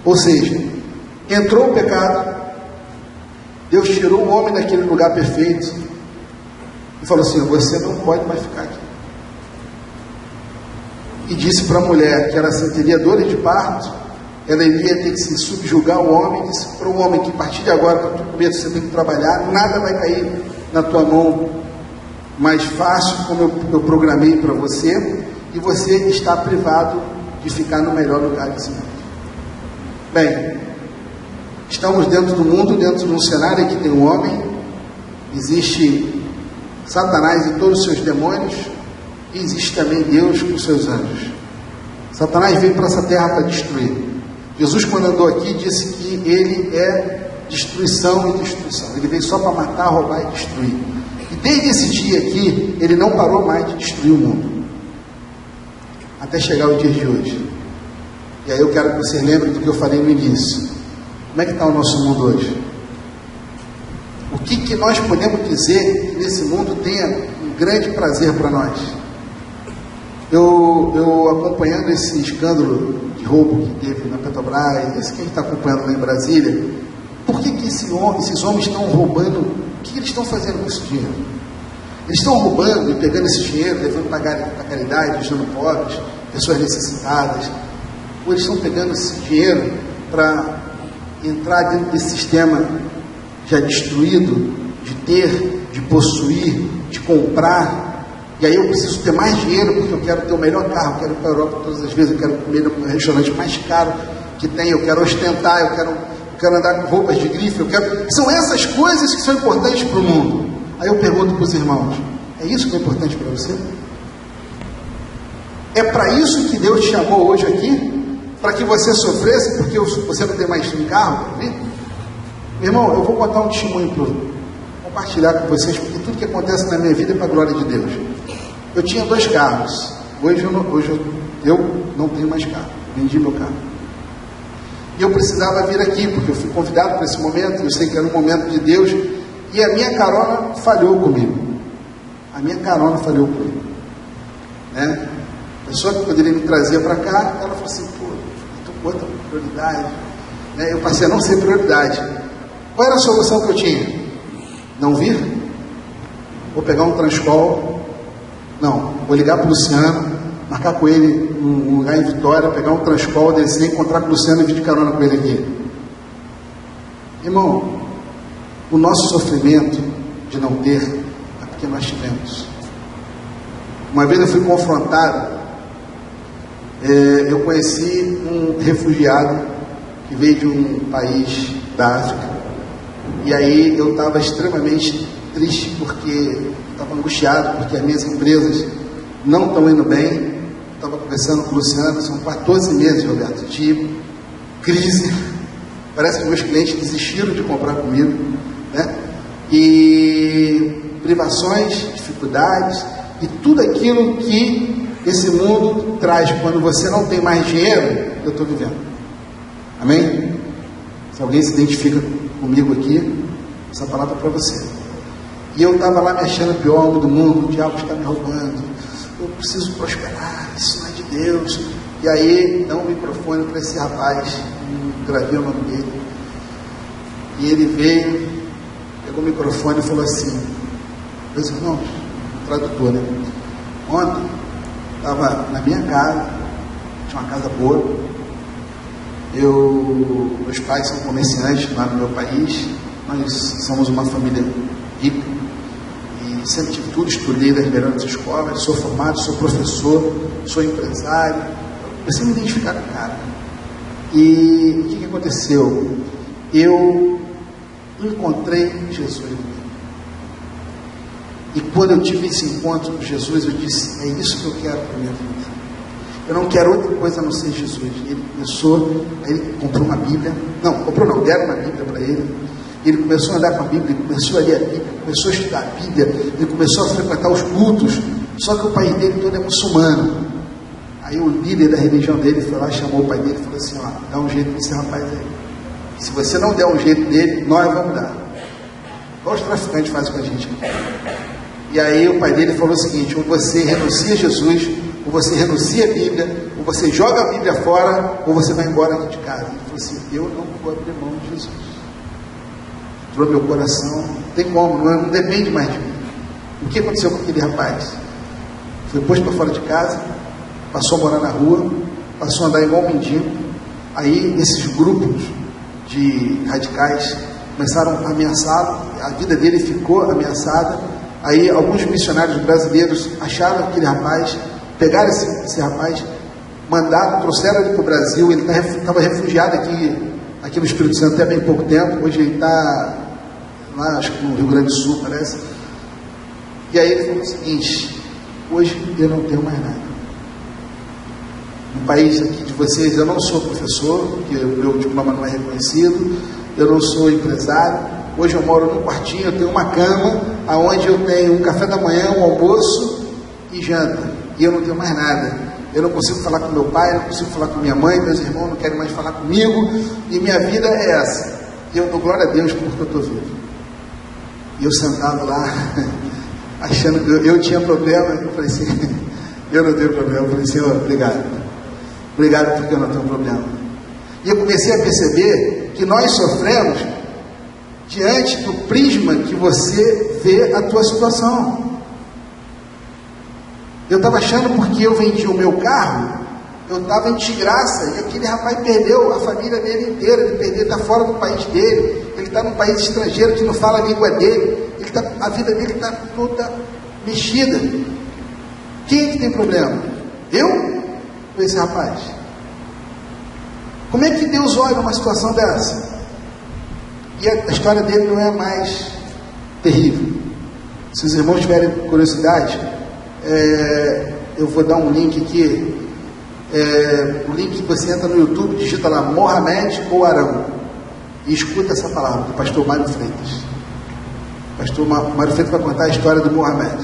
Ou seja, entrou o pecado, Deus tirou o homem daquele lugar perfeito e falou assim: você não pode mais ficar aqui. E disse para a mulher que ela teria dores de parto, ela iria ter que se subjugar ao homem. Disse para o homem que a partir de agora, para tu comer, você tem que trabalhar, nada vai cair na tua mão mais fácil, como eu programei para você, e você está privado de ficar no melhor lugar desse mundo. Bem, estamos dentro do mundo, dentro de um cenário que tem um homem, existe Satanás e todos os seus demônios, e existe também Deus com os seus anjos. Satanás veio para essa terra para destruir. Jesus, quando andou aqui, disse que ele é destruição e destruição. Ele veio só para matar, roubar e destruir. E desde esse dia aqui, ele não parou mais de destruir o mundo, até chegar o dia de hoje. E aí eu quero que vocês lembrem do que eu falei no início. Como é que está o nosso mundo hoje? O que nós podemos dizer que nesse mundo tenha um grande prazer para nós? Eu acompanhando esse escândalo de roubo que teve na Petrobras, esse que a gente está acompanhando lá em Brasília, por que esses homens estão roubando? O que eles estão fazendo com esse dinheiro? Eles estão roubando e pegando esse dinheiro, levando para caridade, ajudando pobres, pessoas necessitadas, ou eles estão pegando esse dinheiro para entrar dentro desse sistema já destruído, de ter, de possuir, de comprar? E aí eu preciso ter mais dinheiro porque eu quero ter o melhor carro, eu quero ir para a Europa todas as vezes, eu quero comer no restaurante mais caro que tem, eu quero ostentar, eu quero andar com roupas de grife, São essas coisas que são importantes para o mundo. Aí eu pergunto para os irmãos: é isso que é importante para você? É para isso que Deus te chamou hoje aqui? Para que você sofresse porque você não tem mais um carro? Meu irmão, eu vou contar um testemunho para compartilhar com vocês, porque tudo que acontece na minha vida é para a glória de Deus. Eu tinha 2 carros. Hoje eu não tenho mais carro. Vendi meu carro. E eu precisava vir aqui, porque eu fui convidado para esse momento. Eu sei que era um momento de Deus. E a minha carona falhou comigo. a minha carona falhou por ele, né? A pessoa que poderia me trazer para cá, ela falou assim, pô, eu estou com outra prioridade, né? Eu passei a não ser prioridade. Qual era a solução que eu tinha? Não vir? Vou pegar um Transcol? Não, vou ligar para o Luciano, marcar com ele um lugar em Vitória, pegar um Transcol, descer, encontrar com o Luciano e vir de carona com ele aqui. Irmão, o nosso sofrimento de não ter é porque nós tivemos. Uma vez eu fui confrontado, eu conheci um refugiado que veio de um país da África, e aí eu estava extremamente triste porque estava angustiado, porque as minhas empresas não estão indo bem. Estava conversando com o Luciano, são 14 meses, Roberto, de crise. Parece que meus clientes desistiram de comprar comigo, né? E privações, dificuldades e tudo aquilo que esse mundo traz quando você não tem mais dinheiro, eu estou vivendo. Amém? Se alguém se identifica comigo aqui, essa palavra é para você. E eu estava lá me achando o pior homem do mundo, o diabo está me roubando, eu preciso prosperar, isso não é de Deus. E aí, dá um microfone para esse rapaz, gravei o nome dele, e ele veio, pegou o microfone e falou assim, meus irmãos, tradutor, né? Ontem, estava na minha casa, tinha uma casa boa, meus pais são comerciantes lá no meu país, nós somos uma família rica, e sempre tive tudo, estudei das melhores escolas, sou formado, sou professor, sou empresário, comecei a me identificar com o cara. E o que aconteceu? Eu encontrei Jesus. E quando eu tive esse encontro com Jesus, eu disse, é isso que eu quero para a minha vida. Eu não quero outra coisa a não ser Jesus. Ele começou, aí ele comprou uma Bíblia, deram uma Bíblia para ele. Ele começou a andar com a Bíblia, ele começou a ler a Bíblia, começou a estudar a Bíblia, ele começou a frequentar os cultos, só que o pai dele todo é muçulmano. Aí o líder da religião dele foi lá, chamou o pai dele e falou assim, ó, dá um jeito nesse rapaz aí. Se você não der um jeito nele, nós vamos dar. Igual os traficantes fazem com a gente aqui. E aí o pai dele falou o seguinte, ou você renuncia a Jesus, ou você renuncia a Bíblia, ou você joga a Bíblia fora, ou você vai embora aqui de casa. Ele falou assim, eu não vou abrir mão de Jesus. Entrou meu coração, não tem como, não depende mais de mim. O que aconteceu com aquele rapaz? Foi posto para fora de casa, passou a morar na rua, passou a andar igual um mendigo. Aí esses grupos de radicais começaram a ameaçá-lo, a vida dele ficou ameaçada. Aí alguns missionários brasileiros acharam aquele rapaz, pegaram esse rapaz, mandaram, trouxeram ele para o Brasil. Ele estava refugiado aqui no Espírito Santo até bem pouco tempo. Hoje ele está lá, acho que no Rio Grande do Sul, parece. E aí ele falou o seguinte, hoje eu não tenho mais nada. No país aqui de vocês, eu não sou professor, porque o meu diploma não é reconhecido, eu não sou empresário, hoje eu moro num quartinho, eu tenho uma cama, onde eu tenho um café da manhã, um almoço e janta, e eu não tenho mais nada. Eu não consigo falar com meu pai, não consigo falar com minha mãe, meus irmãos não querem mais falar comigo, e minha vida é essa. E eu dou glória a Deus porque eu estou vivo. E eu sentado lá, achando que eu tinha problema, eu falei assim, eu não tenho problema. Eu falei, Senhor, obrigado. Obrigado porque eu não tenho problema. E eu comecei a perceber que nós sofremos diante do prisma que você vê a tua situação. Eu estava achando porque eu vendi o meu carro, eu estava em desgraça, e aquele rapaz perdeu a família dele inteira, ele está fora do país dele, ele está num país estrangeiro que não fala a língua dele, a vida dele está toda mexida. Quem é que tem problema? Eu? Com esse rapaz? Como é que Deus olha uma situação dessa? E a história dele não é mais terrível. Se os irmãos tiverem curiosidade, eu vou dar um link aqui, o link que você entra no YouTube, digita lá Mohamed ou Arão e escuta essa palavra do pastor Mário Freitas. O pastor Mário Freitas vai contar a história do Mohamed,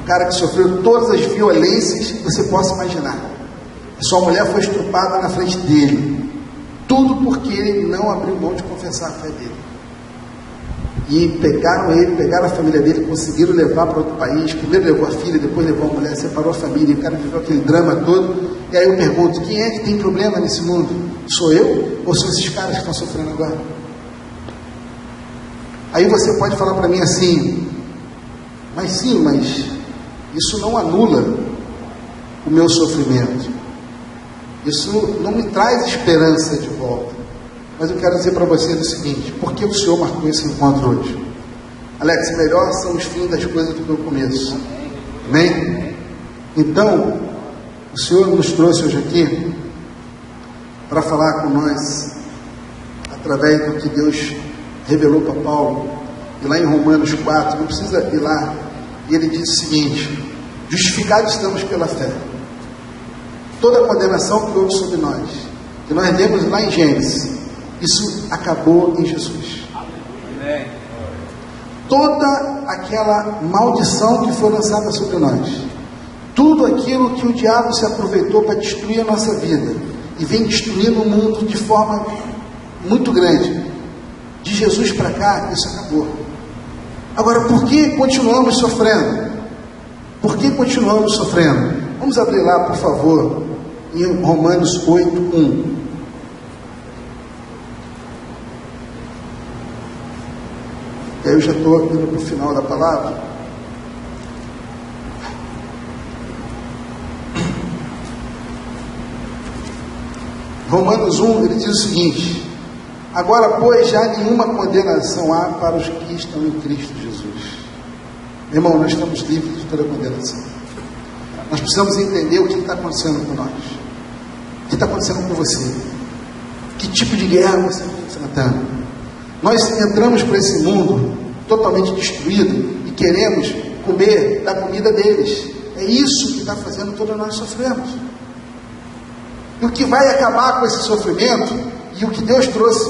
um cara que sofreu todas as violências que você possa imaginar. Sua mulher foi estrupada na frente dele, tudo porque ele não abriu mão de confessar a fé dele. E pegaram ele, pegaram a família dele, conseguiram levar para outro país. Primeiro levou a filha, depois levou a mulher, separou a família. E o cara viveu aquele drama todo. E aí eu pergunto, quem é que tem problema nesse mundo? Sou eu ou são esses caras que estão sofrendo agora? Aí você pode falar para mim assim, mas isso não anula o meu sofrimento. Isso não me traz esperança de volta. Mas eu quero dizer para vocês o seguinte, por que o Senhor marcou esse encontro hoje? Alex, melhor são os fins das coisas do que o começo. Amém? Então, o Senhor nos trouxe hoje aqui para falar com nós através do que Deus revelou para Paulo. E lá em Romanos 4, não precisa ir lá, e ele diz o seguinte: justificados estamos pela fé. Toda a condenação que houve sobre nós, que nós lemos lá em Gênesis, isso acabou em Jesus. Amém. Toda aquela maldição que foi lançada sobre nós, tudo aquilo que o diabo se aproveitou para destruir a nossa vida, e vem destruindo o mundo de forma muito grande, de Jesus para cá, isso acabou. Agora, por que continuamos sofrendo? Por que continuamos sofrendo? Vamos abrir lá, por favor, em Romanos 8, 1. E aí eu já estou indo para o final da palavra. Romanos 1, ele diz o seguinte: agora, pois, já nenhuma condenação há para os que estão em Cristo Jesus. Meu irmão, nós estamos livres de toda condenação. Nós precisamos entender o que está acontecendo com nós. O que está acontecendo com você. Que tipo de guerra você está enfrentando. Nós entramos para esse mundo totalmente destruído e queremos comer da comida deles. É isso que está fazendo todos nós sofrermos. E o que vai acabar com esse sofrimento, e o que Deus trouxe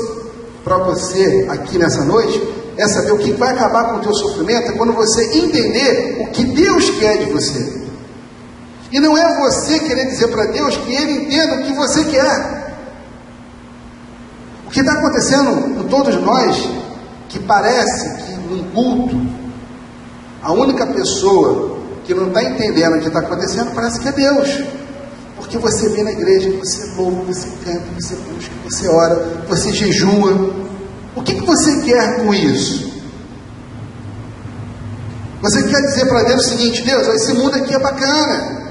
para você aqui nessa noite, é saber o que vai acabar com o teu sofrimento, é quando você entender o que Deus quer de você. E não é você querer dizer para Deus que Ele entenda o que você quer. O que está acontecendo com todos nós, que parece que num culto, a única pessoa que não está entendendo o que está acontecendo, parece que é Deus. Porque você vem na igreja, você louva, você canta, você busca, você ora, você jejua. O que você quer com isso? Você quer dizer para Deus o seguinte: Deus, esse mundo aqui é bacana,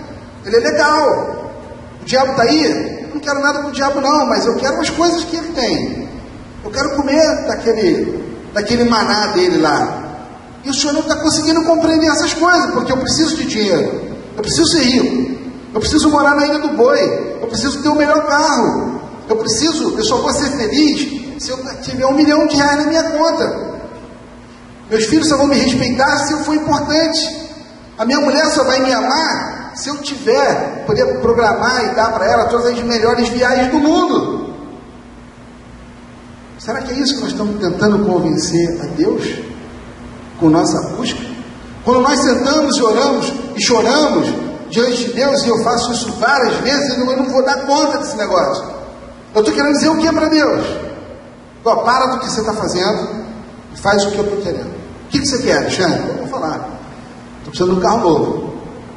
ele é legal, o diabo está aí, eu não quero nada com o diabo não, mas eu quero as coisas que ele tem. Eu quero comer daquele maná dele lá. E o Senhor não está conseguindo compreender essas coisas, porque eu preciso de dinheiro, eu preciso ser rico, eu preciso morar na Ilha do Boi, eu preciso ter o melhor carro, eu só vou ser feliz se eu tiver R$1 milhão na minha conta. Meus filhos só vão me respeitar se eu for importante. A minha mulher só vai me amar se eu poder programar e dar para ela todas as melhores viagens do mundo. Será que é isso que nós estamos tentando convencer a Deus com nossa busca? Quando nós sentamos e oramos e choramos diante de Deus, e eu faço isso várias vezes, eu não vou dar conta desse negócio. Eu estou querendo dizer o que para Deus? Para do que você está fazendo e faz o que eu estou querendo. O que você quer, Alexandre? Eu vou falar. Estou precisando de um carro novo.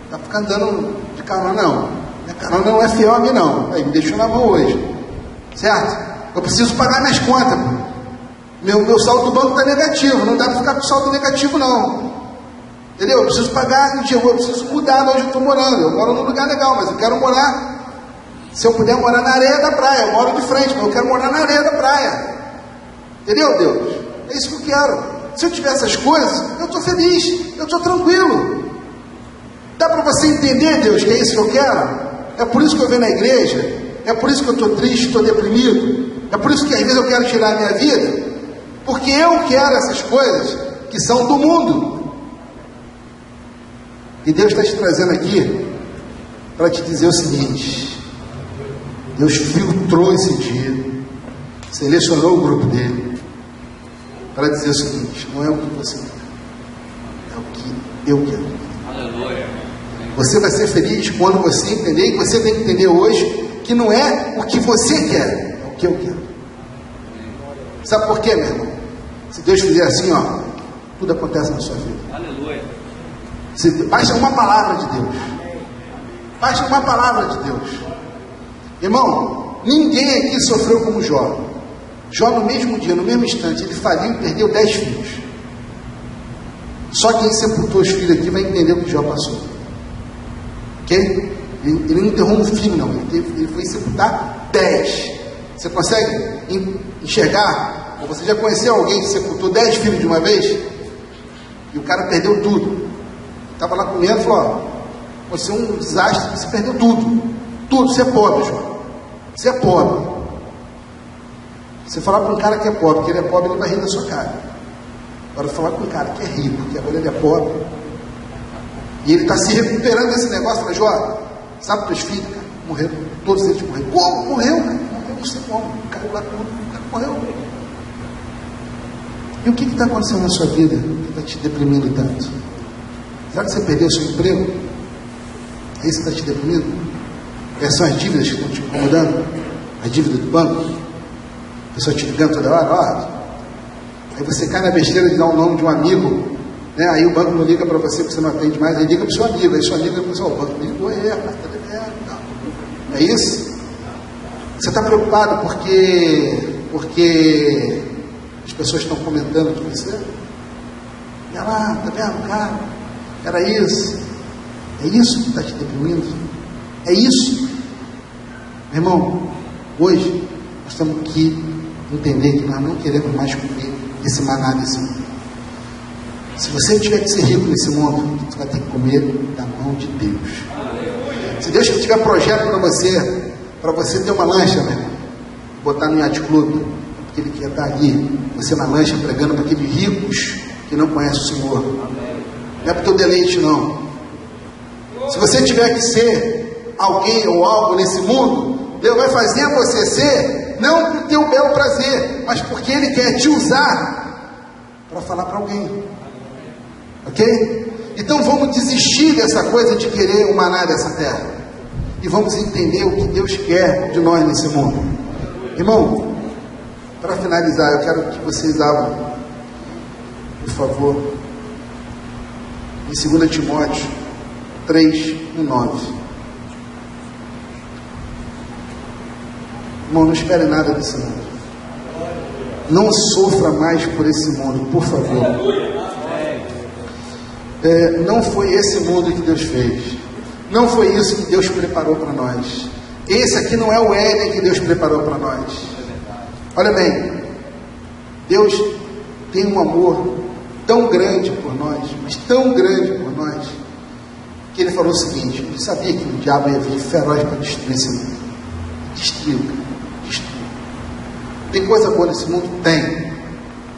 Não está ficando andando de carona não. Minha carona não é fiel a mim não. Aí me deixou na mão hoje. Certo? Eu preciso pagar minhas contas. Meu saldo do banco está negativo. Não dá para ficar com saldo negativo não. Entendeu? Eu preciso pagar, eu preciso mudar de onde eu estou morando. Eu moro num lugar legal, mas eu quero morar. Se eu puder morar na areia da praia, eu moro de frente, mas eu quero morar na areia da praia. Entendeu, Deus? É isso que eu quero. Se eu tiver essas coisas, eu estou feliz, eu estou tranquilo. Dá para você entender, Deus, que é isso que eu quero? É por isso que eu venho na igreja? É por isso que eu estou triste, estou deprimido? É por isso que às vezes eu quero tirar a minha vida? Porque eu quero essas coisas que são do mundo. E Deus está te trazendo aqui para te dizer o seguinte: Deus filtrou esse dia, selecionou o grupo dele para dizer o seguinte: não é o que você quer, é o que eu quero. Aleluia. Você vai ser feliz quando você entender, e você tem que entender hoje que não é o que você quer, é o que eu quero. Sabe por quê, meu irmão? Se Deus fizer assim, ó, tudo acontece na sua vida. Aleluia. Basta uma palavra de Deus. Basta uma palavra de Deus. Irmão, ninguém aqui sofreu como Jó. Jó, no mesmo dia, no mesmo instante, ele faliu e perdeu 10 filhos. Só quem sepultou os filhos aqui vai entender o que Jó passou. Ok? Ele não enterrou um filho, não. Ele foi sepultar 10. Você consegue enxergar? Ou você já conheceu alguém que sepultou 10 filhos de uma vez? E o cara perdeu tudo. Estava lá comendo e falou: ó, você é um desastre, você perdeu tudo. Tudo, você é pobre, Jó. Você é pobre. Você falar para um cara que é pobre, que ele é pobre, ele vai rir da sua cara. Agora falar com um cara que é rico, que agora ele é pobre, e ele está se recuperando desse negócio, fala: Jó, sabe teus filhos, cara, morreram, todos eles morreram. Como? Morreu, cara? Morreu, não sei como. O cara lá tudo, o cara morreu. E o que está acontecendo na sua vida que está te deprimindo tanto? Será que você perdeu o seu emprego? É isso que está te deprimindo? Essas são as dívidas que estão te incomodando? A dívida do banco? A pessoa te ligando toda hora, ó. Aí você cai na besteira de dar o nome de um amigo, né? Aí o banco não liga para você, porque você não atende mais, aí liga para o seu amigo, aí seu amigo liga para o seu banco, me ligou, está devendo, não. É isso? Você está preocupado porque as pessoas estão comentando de você? Olha lá, tá vendo, cara? Era isso. É isso que está te deprimindo? É isso? Meu irmão, hoje nós temos que entender que nós não queremos mais comer esse maná desse mundo. Se você tiver que ser rico nesse mundo, você vai ter que comer da mão de Deus. Se Deus tiver projeto para você ter uma lancha, meu irmão, botar no Yacht Club, porque Ele quer estar ali, você na lancha pregando para aqueles ricos que não conhecem o Senhor. Não é para o teu deleite, não. Se você tiver que ser alguém ou algo nesse mundo, Deus vai fazer você ser, não para o teu belo prazer, mas porque Ele quer te usar para falar para alguém. Ok? Então vamos desistir dessa coisa de querer o maná dessa terra. E vamos entender o que Deus quer de nós nesse mundo. Irmão, para finalizar, eu quero que vocês abram, por favor, em 2 Timóteo 3, 9. Irmão, não espere nada desse mundo. Não sofra mais por esse mundo, por favor. Não foi esse mundo que Deus fez. Não foi isso que Deus preparou para nós. Esse aqui não é o Éden que Deus preparou para nós. Olha bem, Deus tem um amor tão grande por nós, mas tão grande por nós, que Ele falou o seguinte: Ele sabia que o diabo ia vir feroz para destruir esse mundo. Destruiu. Tem coisa boa nesse mundo? Tem.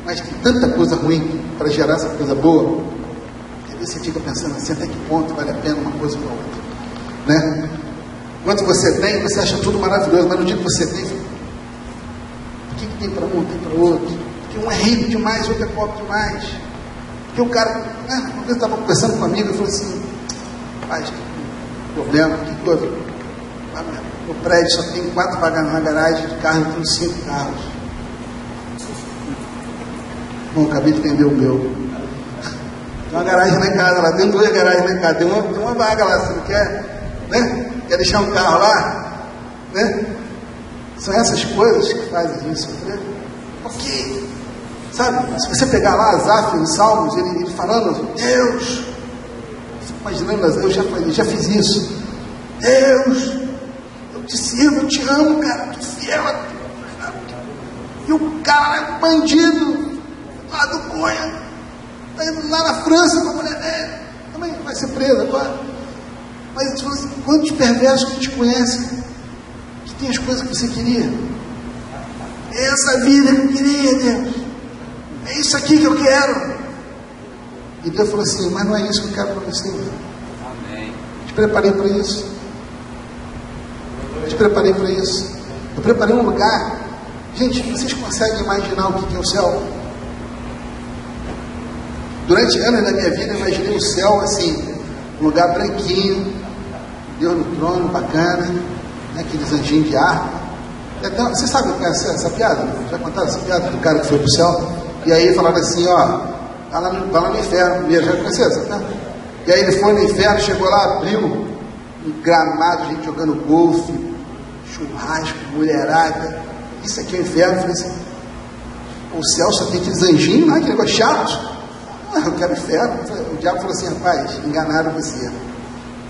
Mas tem tanta coisa ruim para gerar essa coisa boa, que você fica pensando assim, até que ponto vale a pena uma coisa para outra, né? Quando você tem, você acha tudo maravilhoso, mas no dia que você tem, o que tem para um, tem para outro? Porque um é rico demais, o outro é pobre demais. Porque o cara, uma vez eu estava conversando com um amigo, eu falei assim: rapaz, que problema, que houve? No prédio só tem 4 vagas na garagem de carro, eu tenho 5 carros. Bom, acabei de vender o meu. Tem uma garagem lá em casa, lá tem 2 garagens lá em casa, tem uma vaga lá, você não quer? Né? Quer deixar um carro lá? Né? São essas coisas que fazem a gente sofrer. Porque, sabe, se você pegar lá Asaf, os Salmos, ele falando: Deus, imaginando, eu já fiz isso. Deus, eu te sirvo, eu te amo, cara, tu fiel. E o cara é bandido, lá do Cunha, tá indo lá na França com a mulher dele, também vai ser preso agora. Mas assim, quantos perversos que te conhecem, que tem as coisas que você queria? É essa vida que eu queria, Deus. É isso aqui que eu quero. E Deus falou assim: mas não é isso que eu quero para você. Amém. Te preparei para isso. Te preparei para isso. Eu preparei um lugar. Gente, vocês conseguem imaginar o que é o céu? Durante anos da minha vida, eu imaginei o céu assim, um lugar branquinho, Deus no trono, bacana, né? Aqueles anjinhos de harpa. Você sabe essa piada? Já contaram essa piada do cara que foi para o céu? E aí falaram assim, ó, vai lá no inferno primeiro, já conheceu, né? E aí ele foi no inferno, chegou lá, abriu um gramado, gente jogando golfe, churrasco, mulherada. Isso aqui é o inferno. Eu falei assim, o céu só tem aqueles anjinhos, aquele negócio chato. Eu quero inferno. O diabo falou assim, rapaz, enganaram você. O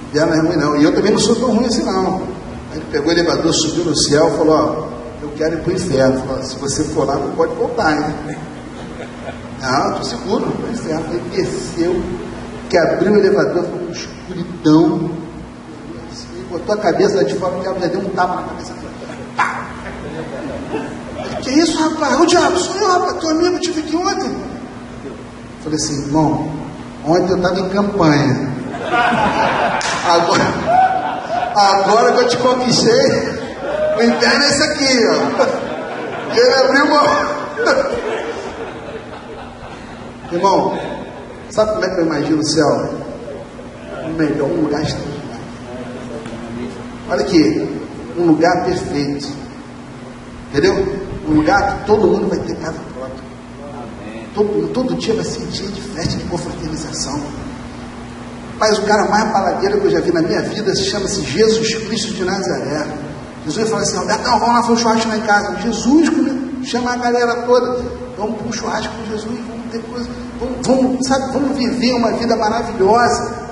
inferno não é ruim não. E eu também não sou tão ruim assim não. Aí ele pegou o elevador, subiu no céu e falou, ó, eu quero ir para o inferno. Falou, se você for lá, não pode voltar, hein? Não, estou seguro, não para o inferno. Ele desceu, que abriu o elevador, ficou com escuridão, botou a cabeça lá de fora, o diabo já deu um tapa na cabeça dele. Pá! Que isso, rapaz? O diabo, sou eu, rapaz, teu amigo, tive aqui ontem. Falei assim, irmão, ontem eu estava em campanha. Agora que eu te conquistei, o inferno é esse aqui, ó. Ele abriu mão. Irmão, sabe como é que eu imagino o céu? O melhor, um lugar extraordinário. Olha aqui, um lugar perfeito. Entendeu? Um lugar que todo mundo vai ter casa própria. Todo dia vai ser dia de festa, de confraternização. Mas o cara mais baladeiro que eu já vi na minha vida chama-se Jesus Cristo de Nazaré. Jesus fala assim, Roberto, vamos lá fazer um churrasco lá em casa. Jesus chama a galera toda, vamos para um churrasco com Jesus, vamos ter coisa, vamos viver uma vida maravilhosa.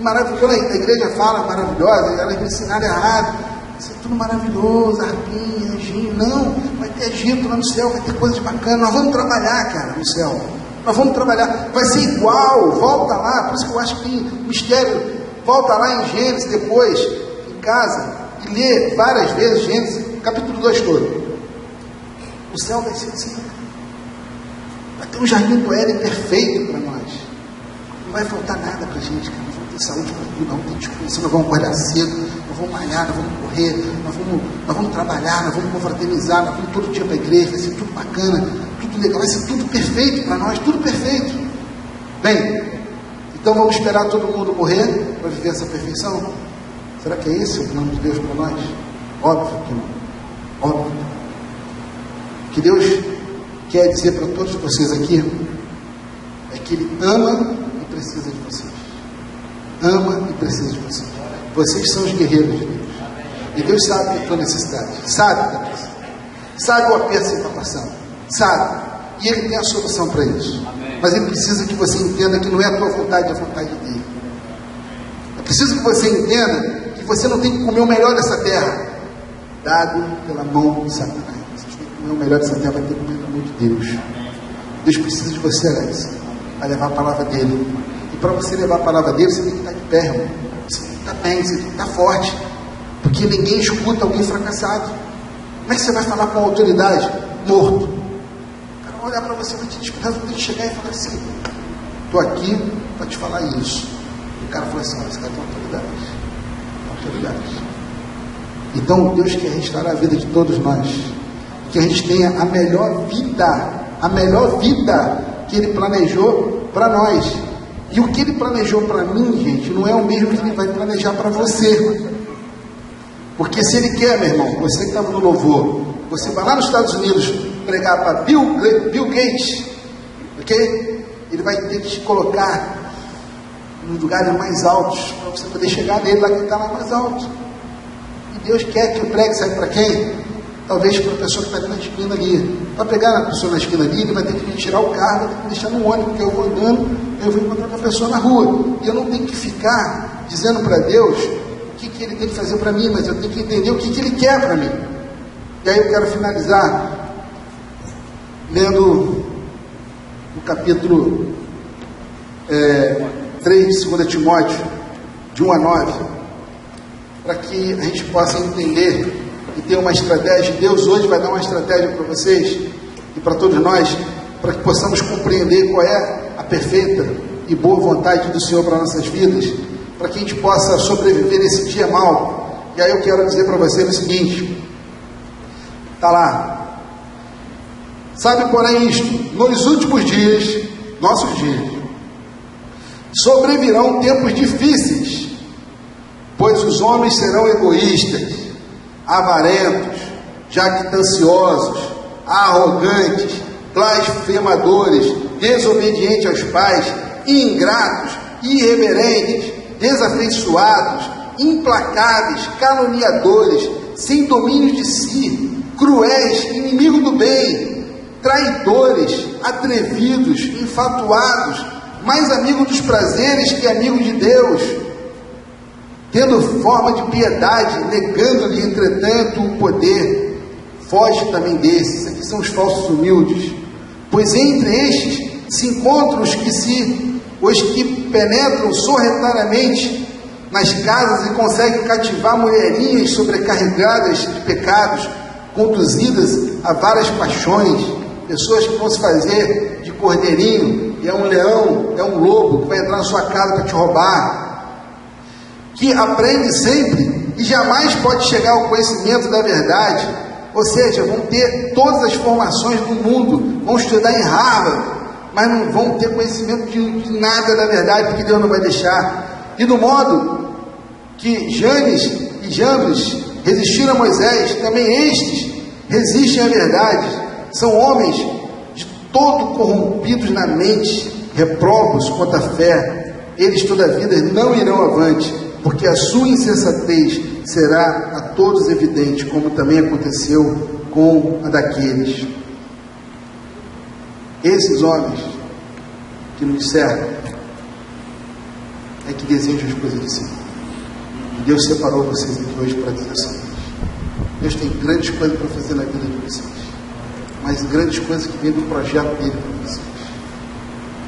Maravilhosa, a igreja fala maravilhosa, elas me ensinaram errado. Isso é tudo maravilhoso, arpinha, anjinho. Não, vai ter Egito lá no céu, vai ter coisas bacanas. Nós vamos trabalhar, cara, no céu. Nós vamos trabalhar. Vai ser igual, volta lá. Por isso que eu acho que tem mistério. Volta lá em Gênesis depois, em casa, e lê várias vezes Gênesis, capítulo 2 todo. O céu vai ser assim. Vai ter um jardim do Éden perfeito para nós. Não vai faltar nada para a gente, cara. Nós vamos ter saúde para tudo, nós vamos ter disposição, nós vamos acordar cedo, nós vamos malhar, nós vamos correr, nós vamos trabalhar, nós vamos confraternizar, nós vamos todo dia para a igreja, vai ser tudo bacana, tudo legal, vai ser tudo perfeito para nós, tudo perfeito. Bem, então vamos esperar todo mundo morrer para viver essa perfeição? Será que é esse o plano de Deus para nós? Óbvio que não. Óbvio. O que Deus quer dizer para todos vocês aqui é que Ele ama e precisa de vocês. Ama e precisa de vocês. Vocês são os guerreiros de Deus. E Deus sabe da tua necessidade. Sabe da necessidade. Sabe o aperto que você está passando. Sabe. E Ele tem a solução para isso. Amém. Mas Ele precisa que você entenda que não é a tua vontade, é a vontade dEle. É preciso que você entenda que você não tem que comer o melhor dessa terra, dado pela mão de Satanás. Você tem que comer o melhor dessa terra, vai ter que comer o amor de Deus. Deus precisa de você, Alex, para levar a palavra dEle. E para você levar a palavra dEle, você tem que estar de pé, irmão. Você tem que estar bem, você tem que estar forte. Porque ninguém escuta alguém fracassado. Como é que você vai falar com a autoridade? Morto. O cara vai olhar para você, vai te disputar, vai ter que chegar e falar assim: estou aqui para te falar isso. E o cara fala assim: esse cara tem autoridade. Autoridade. Então Deus quer restaurar a vida de todos nós. Que a gente tenha a melhor vida que Ele planejou para nós. E o que Ele planejou para mim, gente, não é o mesmo que Ele vai planejar para você. Porque se Ele quer, meu irmão, você que estava no louvor, você vai lá nos Estados Unidos pregar para Bill Gates, ok? Ele vai ter que te colocar nos lugares mais altos, para você poder chegar nele lá que está lá mais alto. E Deus quer que eu pregue, sabe para quem? Talvez para a pessoa que está ali na esquina ali. Para pegar a pessoa na esquina ali, ele vai ter que me tirar o carro, vai ter que me deixar no ônibus, porque eu vou andando, eu vou encontrar com a pessoa na rua. E eu não tenho que ficar dizendo para Deus o que Ele tem que fazer para mim, mas eu tenho que entender o que Ele quer para mim. E aí eu quero finalizar lendo o capítulo 3 de 2 Timóteo, de 1 a 9, para que a gente possa entender e ter uma estratégia. Deus hoje vai dar uma estratégia para vocês e para todos nós, para que possamos compreender qual é a perfeita e boa vontade do Senhor para nossas vidas, para que a gente possa sobreviver nesse dia mau. E aí eu quero dizer para vocês o seguinte, está lá: sabe, porém, isto, nos últimos dias, nossos dias, sobrevirão tempos difíceis, pois os homens serão egoístas, avarentos, jactanciosos, arrogantes, blasfemadores, desobedientes aos pais, ingratos, irreverentes, desafeiçoados, implacáveis, caluniadores, sem domínio de si, cruéis, inimigos do bem, traidores, atrevidos, enfatuados, mais amigos dos prazeres que amigos de Deus, tendo forma de piedade, negando-lhe, entretanto, o poder. Foge também desses. Aqui são os falsos humildes. Pois entre estes se encontram os que penetram sorrateiramente nas casas e conseguem cativar mulherinhas sobrecarregadas de pecados, conduzidas a várias paixões, pessoas que vão se fazer de cordeirinho, e é um leão, é um lobo que vai entrar na sua casa para te roubar, que aprende sempre e jamais pode chegar ao conhecimento da verdade, ou seja, vão ter todas as formações do mundo, vão estudar em Harvard, mas não vão ter conhecimento de nada da verdade, porque Deus não vai deixar. E do modo que Janes e Jambres resistiram a Moisés, também estes resistem à verdade. São homens de todo corrompidos na mente, reprobos quanto à fé. Eles toda a vida não irão avante, porque a sua insensatez será a todos evidente, como também aconteceu com a daqueles. Esses homens que nos cercam é que desejam as coisas de si. E Deus separou vocês aqui hoje para dizer o seguinte: Deus tem grandes coisas para fazer na vida de vocês, mas grandes coisas que vêm do projeto dele para vocês.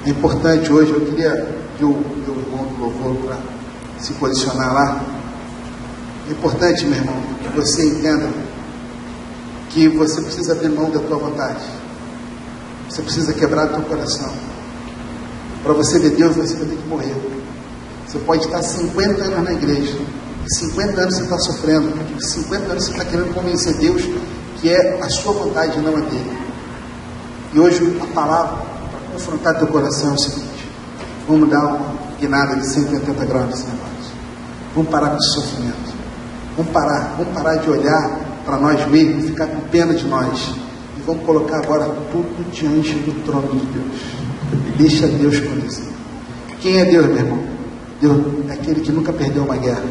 É importante hoje, eu queria que o irmão do louvor para se posicionar lá. É importante, meu irmão, que você entenda que você precisa abrir mão da tua vontade. Você precisa quebrar o teu coração. Para você ver Deus, você vai ter que morrer. Você pode estar 50 anos na igreja, e 50 anos você está sofrendo, porque 50 anos você está querendo convencer Deus que é a sua vontade e não a dele. E hoje a palavra para confrontar teu coração é o seguinte: vamos dar uma guinada de 180 graus nesse negócio. Vamos parar com esse sofrimento. Vamos parar de olhar para nós mesmos, ficar com pena de nós, e vamos colocar agora tudo diante do trono de Deus. E deixa Deus conduzir. Quem é Deus, meu irmão? Deus é aquele que nunca perdeu uma guerra.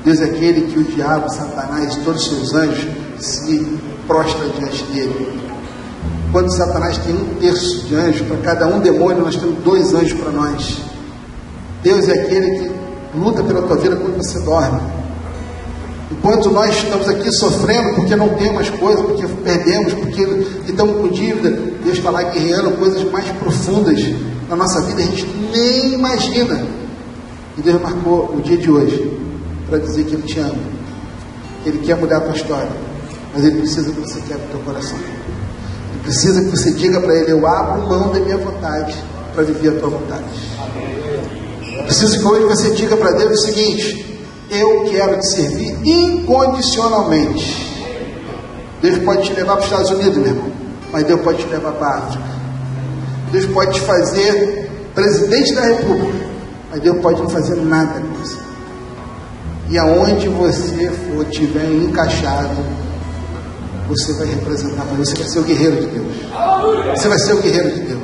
Deus é aquele que o diabo, Satanás e todos os seus anjos se prostram diante dele. Quando Satanás tem 1/3 de anjos, para cada um demônio nós temos 2 anjos para nós. Deus é aquele que luta pela tua vida quando você dorme. Enquanto nós estamos aqui sofrendo porque não temos coisas, porque perdemos, porque estamos com dívida, Deus está lá guerreando coisas mais profundas na nossa vida, a gente nem imagina. E Deus marcou o dia de hoje para dizer que Ele te ama, que Ele quer mudar a tua história, mas Ele precisa que você quebre o teu coração. Ele precisa que você diga para Ele: eu abro mão da minha vontade para viver a tua vontade. Eu preciso que hoje você diga para Deus o seguinte: eu quero te servir incondicionalmente. Deus pode te levar para os Estados Unidos, meu irmão, mas Deus pode te levar para a África. Deus pode te fazer presidente da República, mas Deus pode não fazer nada com você. E aonde você for, estiver encaixado, você vai representar, mas você vai ser o guerreiro de Deus. Você vai ser o guerreiro de Deus.